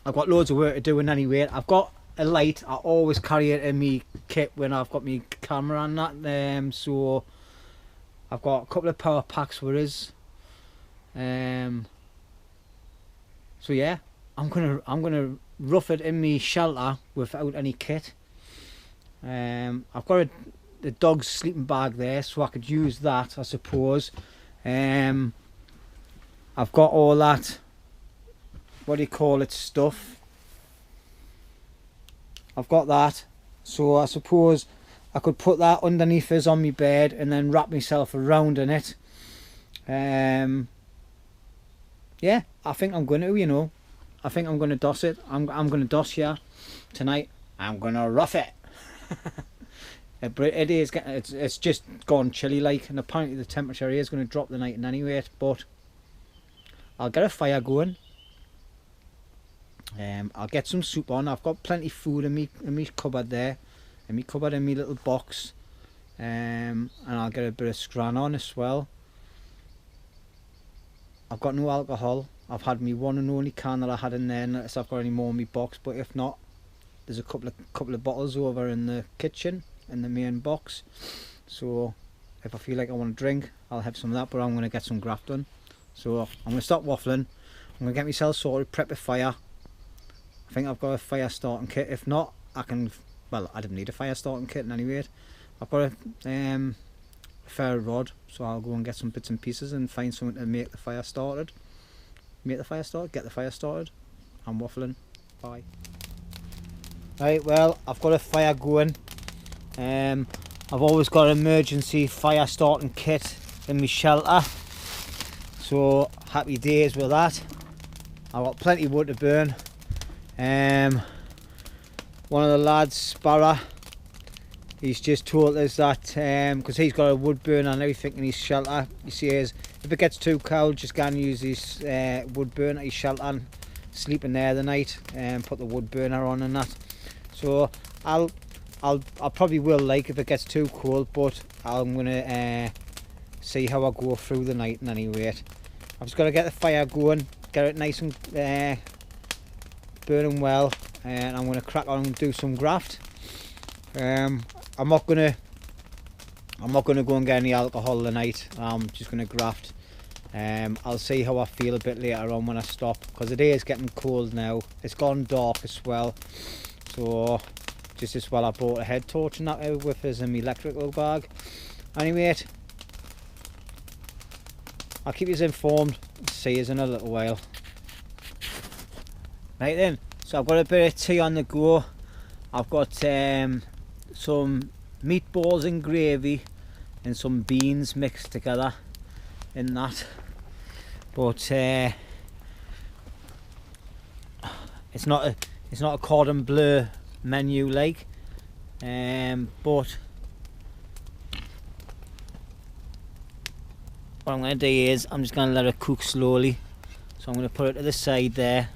A: I've got loads of work to do, and anyway, I've got a light. I always carry it in my kit when I've got my camera and that. So I've got a couple of power packs with us. So yeah, I'm gonna rough it in my shelter without any kit. I've got the dog's sleeping bag there, so I could use that, I suppose. I've got all that, what do you call it, stuff. I've got that, so I suppose I could put that underneath us on my bed and then wrap myself around in it. Yeah, I think I'm going to, you know. I think I'm going to doss it. I'm going to doss here tonight. I'm going to rough it. But it is, it's just gone chilly like, and apparently the temperature is going to drop the night in anyway, but I'll get a fire going. I'll get some soup on. I've got plenty of food in me cupboard there, in me little box. And I'll get a bit of scran on as well. I've got no alcohol. I've had me one and only can that I had in there, unless I've got any more in my box, but if not, there's a couple of bottles over in the kitchen in the main box, so if I feel like I want to drink, I'll have some of that, but I'm going to get some graft done. So I'm going to stop waffling. I'm going to get myself sorted, prep a fire. I think I've got a fire starting kit. If not, I can, well, I didn't need a fire starting kit in any way. I've got a ferro rod, so I'll go and get some bits and pieces and find something to make the fire started. Get the fire started. I'm waffling. Bye. Right, well, I've got a fire going. I've always got an emergency fire starting kit in my shelter, so happy days with that. I've got plenty of wood to burn. One of the lads, Sparrow, he's just told us that because he's got a wood burner and everything in his shelter, he says if it gets too cold, just go and use his wood burner at his shelter and sleep in there the night and put the wood burner on and that. So I'll probably will, like, if it gets too cold, but I'm gonna see how I go through the night in any rate. I've just got to get the fire going, get it nice and burning well, and I'm going to crack on and do some graft. I'm not going to go and get any alcohol tonight. I'm just going to graft. I'll see how I feel a bit later on when I stop, because it is getting cold now. It's gone dark as well, so just as well I brought a head torch and that out with us in my electrical bag. Anyway, I'll keep you informed. See you in a little while. Right then, so I've got a bit of tea on the go. I've got some meatballs and gravy and some beans mixed together in that, but it's not a cordon bleu menu like, but what I'm going to do is I'm just going to let it cook slowly. So I'm going to put it to the side there.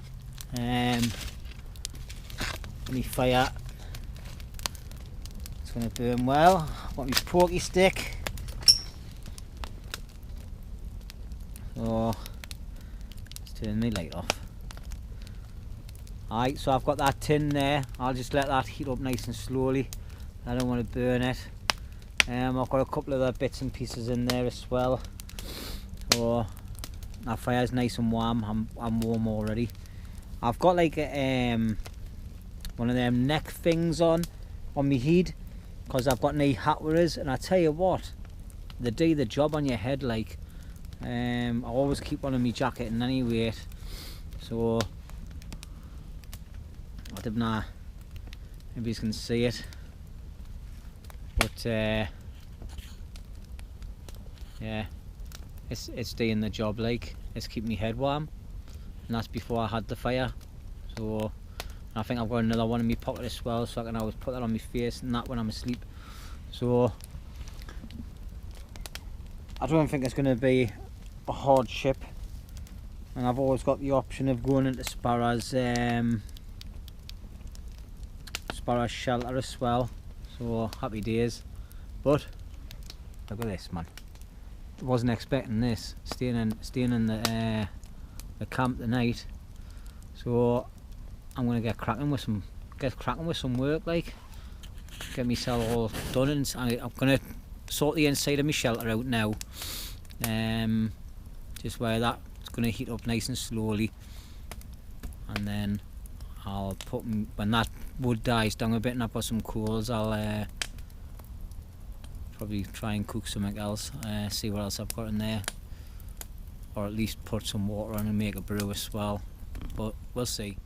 A: My fire, it's going to burn well. I've got my porky stick. So let's turn the light off. Alright, so I've got that tin there. I'll just let that heat up nice and slowly. I don't want to burn it. I've got a couple of other bits and pieces in there as well. So that fire's nice and warm. I'm warm already. I've got like one of them neck things on my head, because I've got no hat wearers, and I tell you what, they do the job on your head. Like, I always keep one in my jacket in any weight. So I don't know, maybe you can see it, but yeah, it's doing the job. Like, it's keeping my head warm, and that's before I had the fire. So I think I've got another one in my pocket as well, so I can always put that on my face and that when I'm asleep. So I don't think it's going to be a hardship, and I've always got the option of going into Sparrow's shelter as well. So happy days. But look at this, man. I wasn't expecting this, staying in the camp tonight. So I'm gonna get cracking with some work, like get myself all done, and I'm gonna sort the inside of my shelter out now. Just where that's gonna heat up nice and slowly, and then I'll put, when that wood dies down a bit and I've got some coals, I'll probably try and cook something else, see what else I've got in there, or at least put some water on and make a brew as well, but we'll see.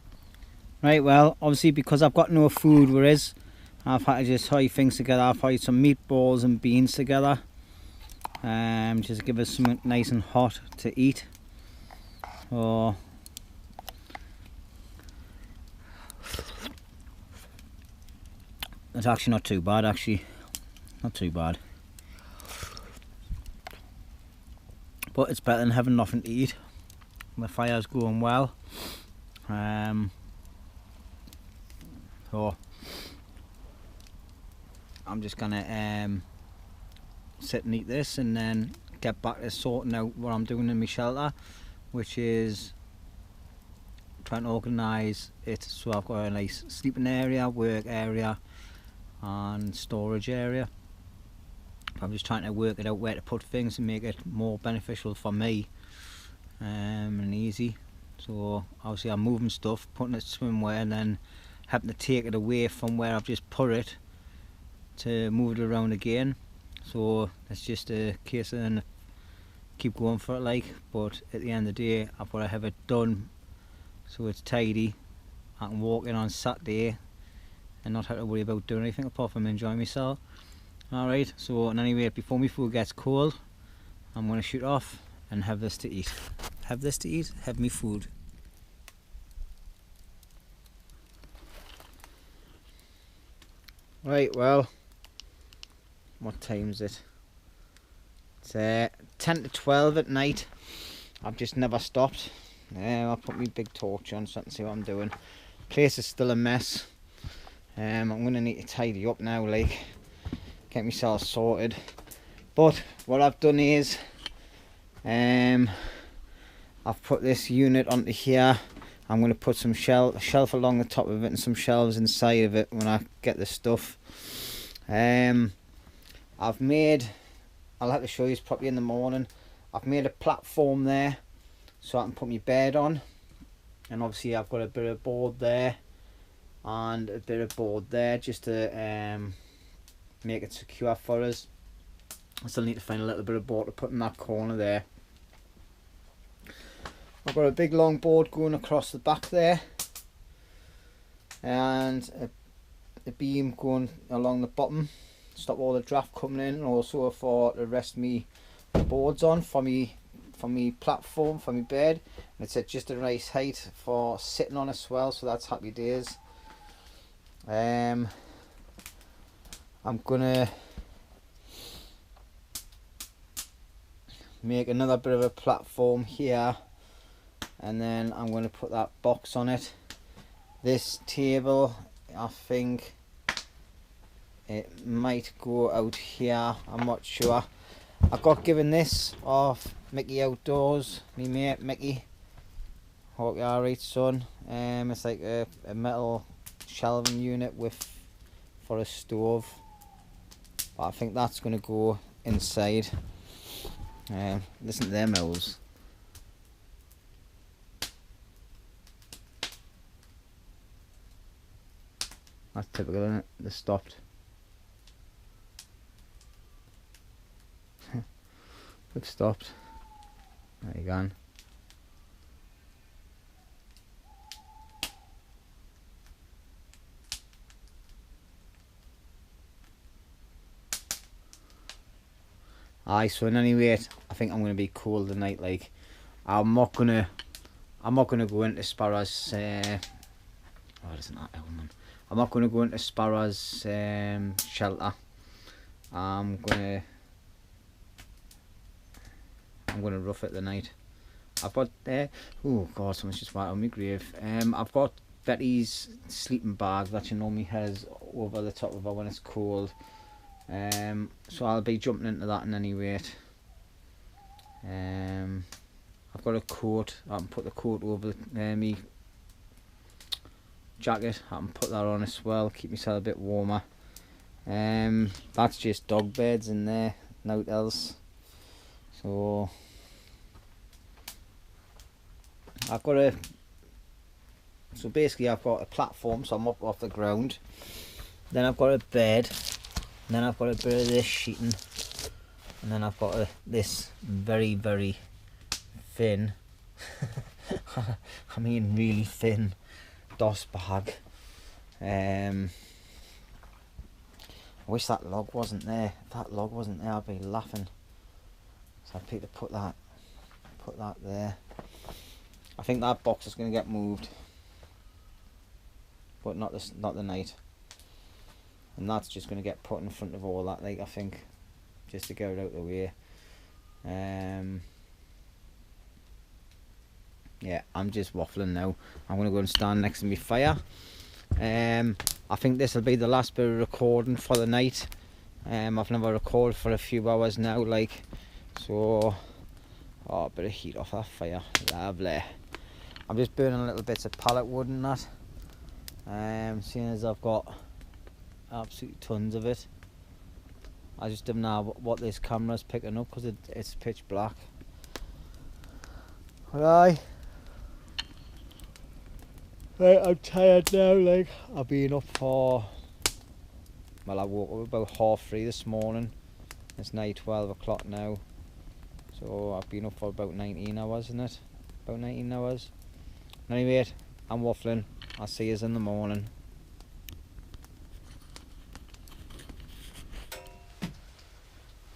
A: Right, well, obviously because I've got no food whereas I've had to just tie things together. I've tied some meatballs and beans together, just to give us something nice and hot to eat. Oh, it's actually not too bad, not too bad, but it's better than having nothing to eat. The fire's going well. So I'm just gonna sit and eat this, and then get back to sorting out what I'm doing in my shelter, which is trying to organise it so I've got a nice sleeping area, work area and storage area. I'm just trying to work it out where to put things and make it more beneficial for me, and easy. So obviously I'm moving stuff, putting it somewhere, and then having to take it away from where I've just put it to move it around again. So it's just a case of keep going for it, like, but at the end of the day I've got to have it done so it's tidy. I can walk in on Saturday and not have to worry about doing anything apart from enjoying myself. Alright, so anyway, before my food gets cold, I'm going to shoot off and have this to eat. Have me food. Right, well, what time is it? It's 10 to 12 at night. I've just never stopped. I'll put my big torch on so I can see what I'm doing. Place is still a mess. I'm going to need to tidy up now, like, get myself sorted. But what I've done is I've put this unit onto here. I'm going to put some a shelf along the top of it and some shelves inside of it when I get the stuff. I've made, I'll have to show you this properly in the morning, I've made a platform there so I can put my bed on, and obviously I've got a bit of board there and a bit of board there just to make it secure for us. I still need to find a little bit of board to put in that corner there. I've got a big long board going across the back there, and a beam going along the bottom, stop all the draft coming in, and also for to rest me boards on for me platform for my bed. And it's at just the right height for sitting on as well, so that's happy days. I'm gonna make another bit of a platform here, and then I'm going to put that box on it. This table, I think it might go out here, I'm not sure. I got given this off Mickey Outdoors, me mate Mickey. Hope you're alright, son. It's like a metal shelving unit for a stove, but I think that's going to go inside. Listen to them owls. That's typical, isn't it? They stopped. They've stopped. There you go. Aye, so in any rate, I think I'm gonna be cool tonight. Like, I'm not gonna go into Sparrow's. Oh, isn't that element? I'm not gonna go into Sparrow's shelter. I'm gonna rough it tonight. I've got oh god, someone's just right on my grave. I've got Betty's sleeping bag that she normally has over the top of her when it's cold. So I'll be jumping into that in any rate. I've got a coat. I can put the coat over me jacket. I can put that on as well, keep myself a bit warmer. That's just dog beds in there, nothing else. So I've got so basically I've got a platform, so I'm up off the ground. Then I've got a bed, and then I've got a bit of this sheeting, and then I've got this very, very thin I mean really thin DOS bag. I wish that log wasn't there. If that log wasn't there, I'd be laughing. So I'd to put that there. I think that box is going to get moved, but not the night. And that's just going to get put in front of all that, like, I think, just to get it out of the way. Yeah, I'm just waffling now. I'm going to go and stand next to my fire. I think this will be the last bit of recording for the night. I've never recorded for a few hours now, like, so. Oh, a bit of heat off that fire, lovely. I'm just burning little bits of pallet wood and that. Seeing as I've got absolutely tons of it. I just don't know what this camera's picking up because it's pitch black. Right, I'm tired now. Like, I've been up for, well, I woke up about 3:30 this morning. It's now 12 o'clock now, so I've been up for about 19 hours, isn't it? About 19 hours. Anyway, I'm waffling. I'll see you in the morning.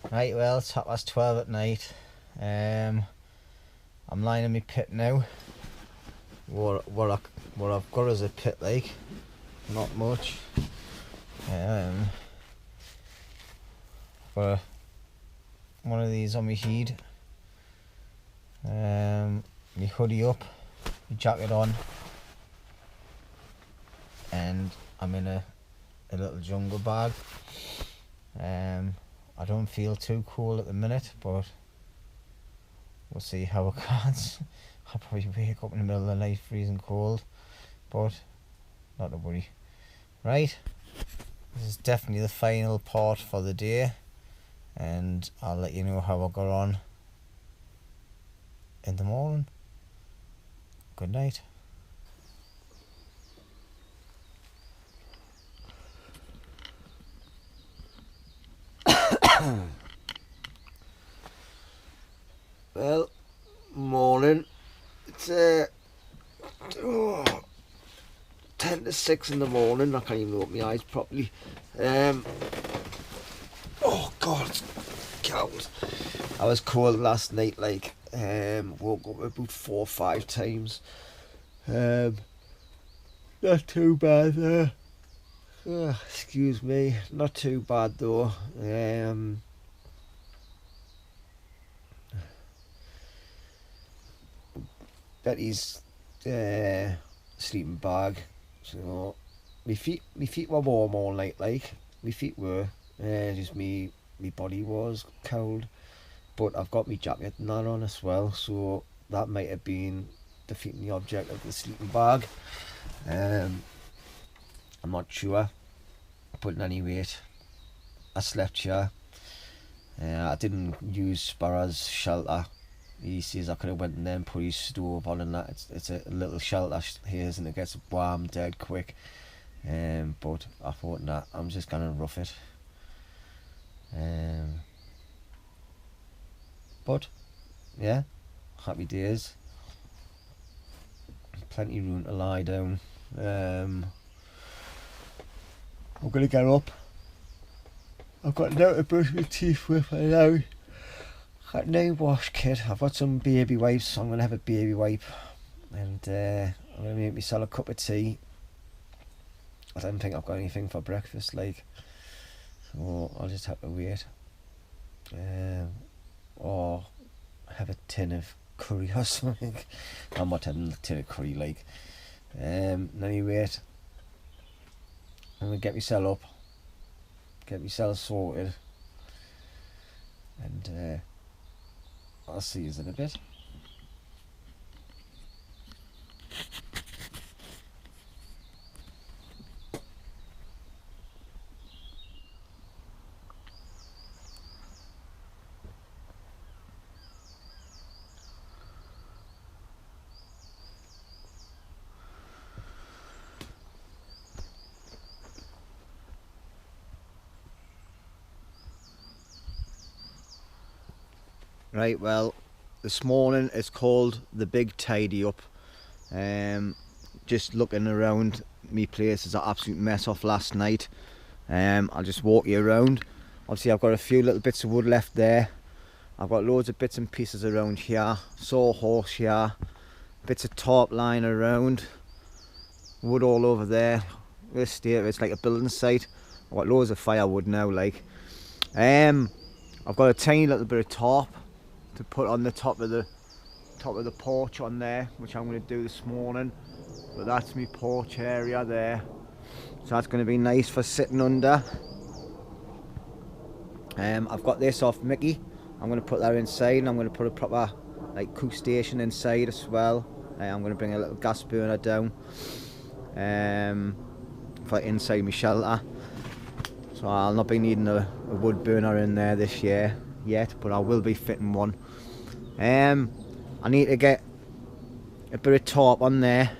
A: Right, well, it's 12 at night. I'm lying in my pit now. What I've got is a pit, like, not much. Got one of these on my head. My hoodie up, my jacket on, and I'm in a little jungle bag. I don't feel too cool at the minute, but we'll see how it goes. I'll probably wake up in the middle of the night freezing cold, but not to worry. Right, this is definitely the final part for the day, and I'll let you know how I got on in the morning. Good night. Well, morning. It's 10 to 6 in the morning. I can't even open my eyes properly. Oh God, it's cold. I was cold last night. Like, woke up about 4 or 5 times. Not too bad there. Excuse me. Not too bad though. Betty's sleeping bag, so my feet were warm all night. Like, my feet were, just me body was cold, but I've got my jacket and that on as well, so that might have been defeating the object of the sleeping bag. I'm not sure, but anyway, I slept here. I didn't use Sparrow's shelter. He says I could have went in there and put his stove on and that. It's a little shelter here, and it gets warm dead quick. But I thought, nah, I'm just gonna rough it. But yeah, happy days. Plenty of room to lie down. I'm gonna get up. I've got now to brush my teeth with right now. Got no wash kit. I've got some baby wipes, so I'm going to have a baby wipe, and I'm going to make myself a cup of tea. I don't think I've got anything for breakfast, like, so I'll just have to wait, or have a tin of curry or something. I'm not having a tin of curry, like. Anyway, I'm going to get myself up, get myself sorted, and I'll see you in a bit. Right, well, this morning it's called the big tidy up. Just looking around, me place is an absolute mess off last night. I'll just walk you around. Obviously I've got a few little bits of wood left there. I've got loads of bits and pieces around here, sawhorse here, bits of tarp line around, wood all over there. This state, it's like a building site. I've got loads of firewood now, like. I've got a tiny little bit of tarp to put on the top of the porch on there, which I'm going to do this morning. But that's my porch area there, so that's going to be nice for sitting under. I've got this off Mickey. I'm going to put that inside, and I'm going to put a proper like cook station inside as well. I'm going to bring a little gas burner down for inside my shelter. So I'll not be needing a wood burner in there this year yet, but I will be fitting one. I need to get a bit of tarp on there.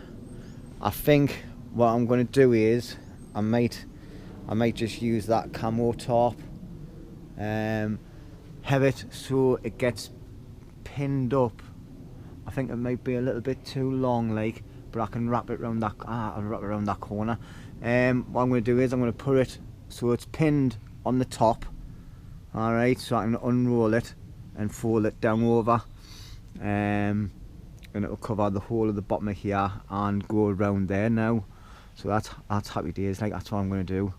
A: I think what I'm going to do is I might just use that camo tarp, have it so it gets pinned up. I think it might be a little bit too long, like, but I can wrap it around that. I'll wrap it around that corner. What I'm going to do is I'm going to put it so it's pinned on the top. All right, so I can unroll it and fold it down over, and it'll cover the whole of the bottom of here and go around there now. So that's happy days, like, that's what I'm going to do.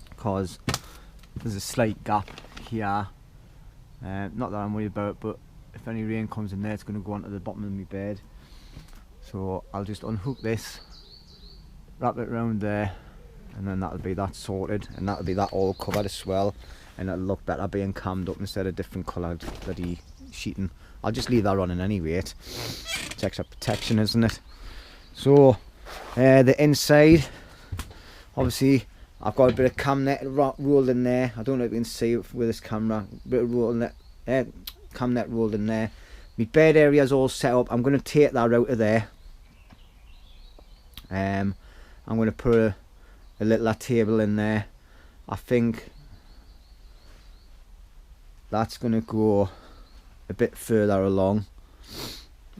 A: Because there's a slight gap here, not that I'm worried about, but if any rain comes in there, it's going to go onto the bottom of my bed. So I'll just unhook this, wrap it around there, and then that'll be that sorted, and that'll be that all covered as well, and it'll look better being cammed up instead of different coloured bloody sheeting. I'll just leave that running anyway. It's extra protection, isn't it? So the inside, obviously I've got a bit of cam net rolled in there. I don't know if you can see it with this camera. A bit of cam net rolled in there. My bed area's all set up. I'm going to take that out of there. I'm going to put a little table in there. I think that's going to go a bit further along.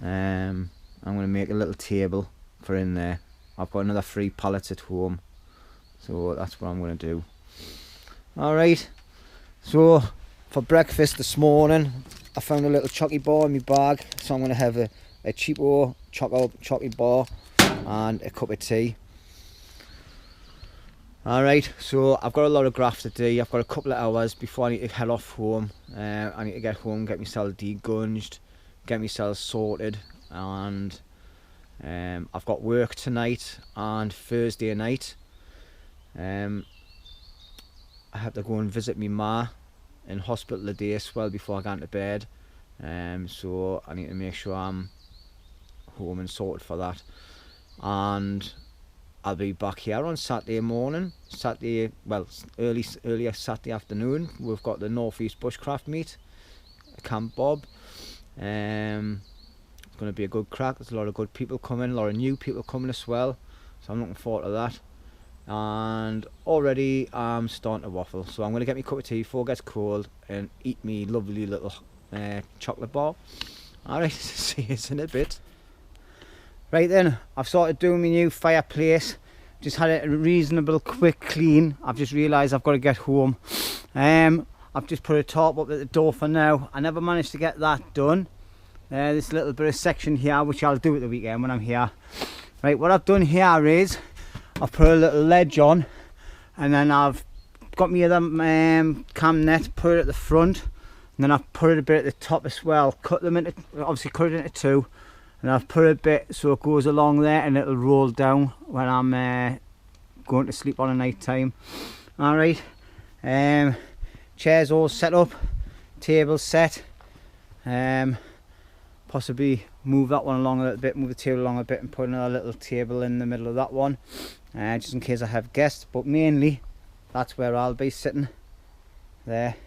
A: I'm going to make a little table for in there. I've got another 3 pallets at home, so that's what I'm going to do. Alright, so for breakfast this morning I found a little chocky bar in my bag, so I'm going to have a cheapo chocky bar and a cup of tea. Alright, so I've got a lot of graft to do. I've got a couple of hours before I need to head off home. I need to get home, get myself degunged, get myself sorted, and I've got work tonight and Thursday night. I have to go and visit my ma in hospital today as well before I go into bed. So I need to make sure I'm home and sorted for that. And I'll be back here on Saturday morning, early Saturday afternoon. We've got the North East Bushcraft meet, Camp Bob. It's going to be a good crack. There's a lot of good people coming, a lot of new people coming as well, so I'm looking forward to that. And already I'm starting to waffle, so I'm going to get my cup of tea before it gets cold and eat me lovely little chocolate bar. Alright, see you in a bit. Right then, I've started doing my new fireplace. Just had a reasonable quick clean. I've just realised I've got to get home. I've just put a tarp up at the door for now. I never managed to get that done. This little bit of section here, which I'll do at the weekend when I'm here. Right, what I've done here is I've put a little ledge on, and then I've got me other cam net, put it at the front, and then I've put it a bit at the top as well. Cut them into, obviously cut it into 2. And I've put a bit so it goes along there and it'll roll down when I'm going to sleep on a night time. Alright, chairs all set up, table set. Possibly move that one along a little bit, move the table along a bit and put another little table in the middle of that one, just in case I have guests, but mainly that's where I'll be sitting there.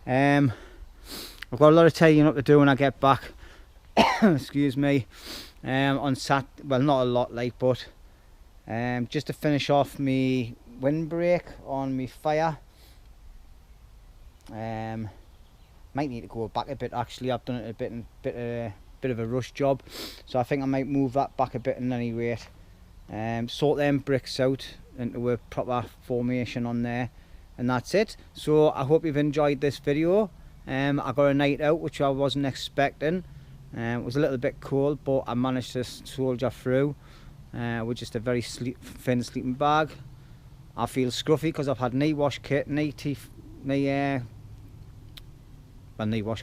A: I've got a lot of tidying up to do when I get back. Excuse me. On well, not a lot like, but just to finish off me windbreak on me fire. Might need to go back a bit actually. I've done it a bit of a rush job, so I think I might move that back a bit in any rate. Sort them bricks out into a proper formation on there, and that's it. So I hope you've enjoyed this video. I got a night out which I wasn't expecting. It was a little bit cold, but I managed to soldier through with just a very thin sleeping bag. I feel scruffy because I've had knee wash kit, knee wash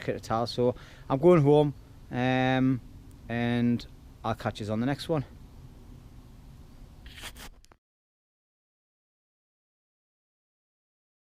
A: kit at all. So I'm going home, and I'll catch you on the next one.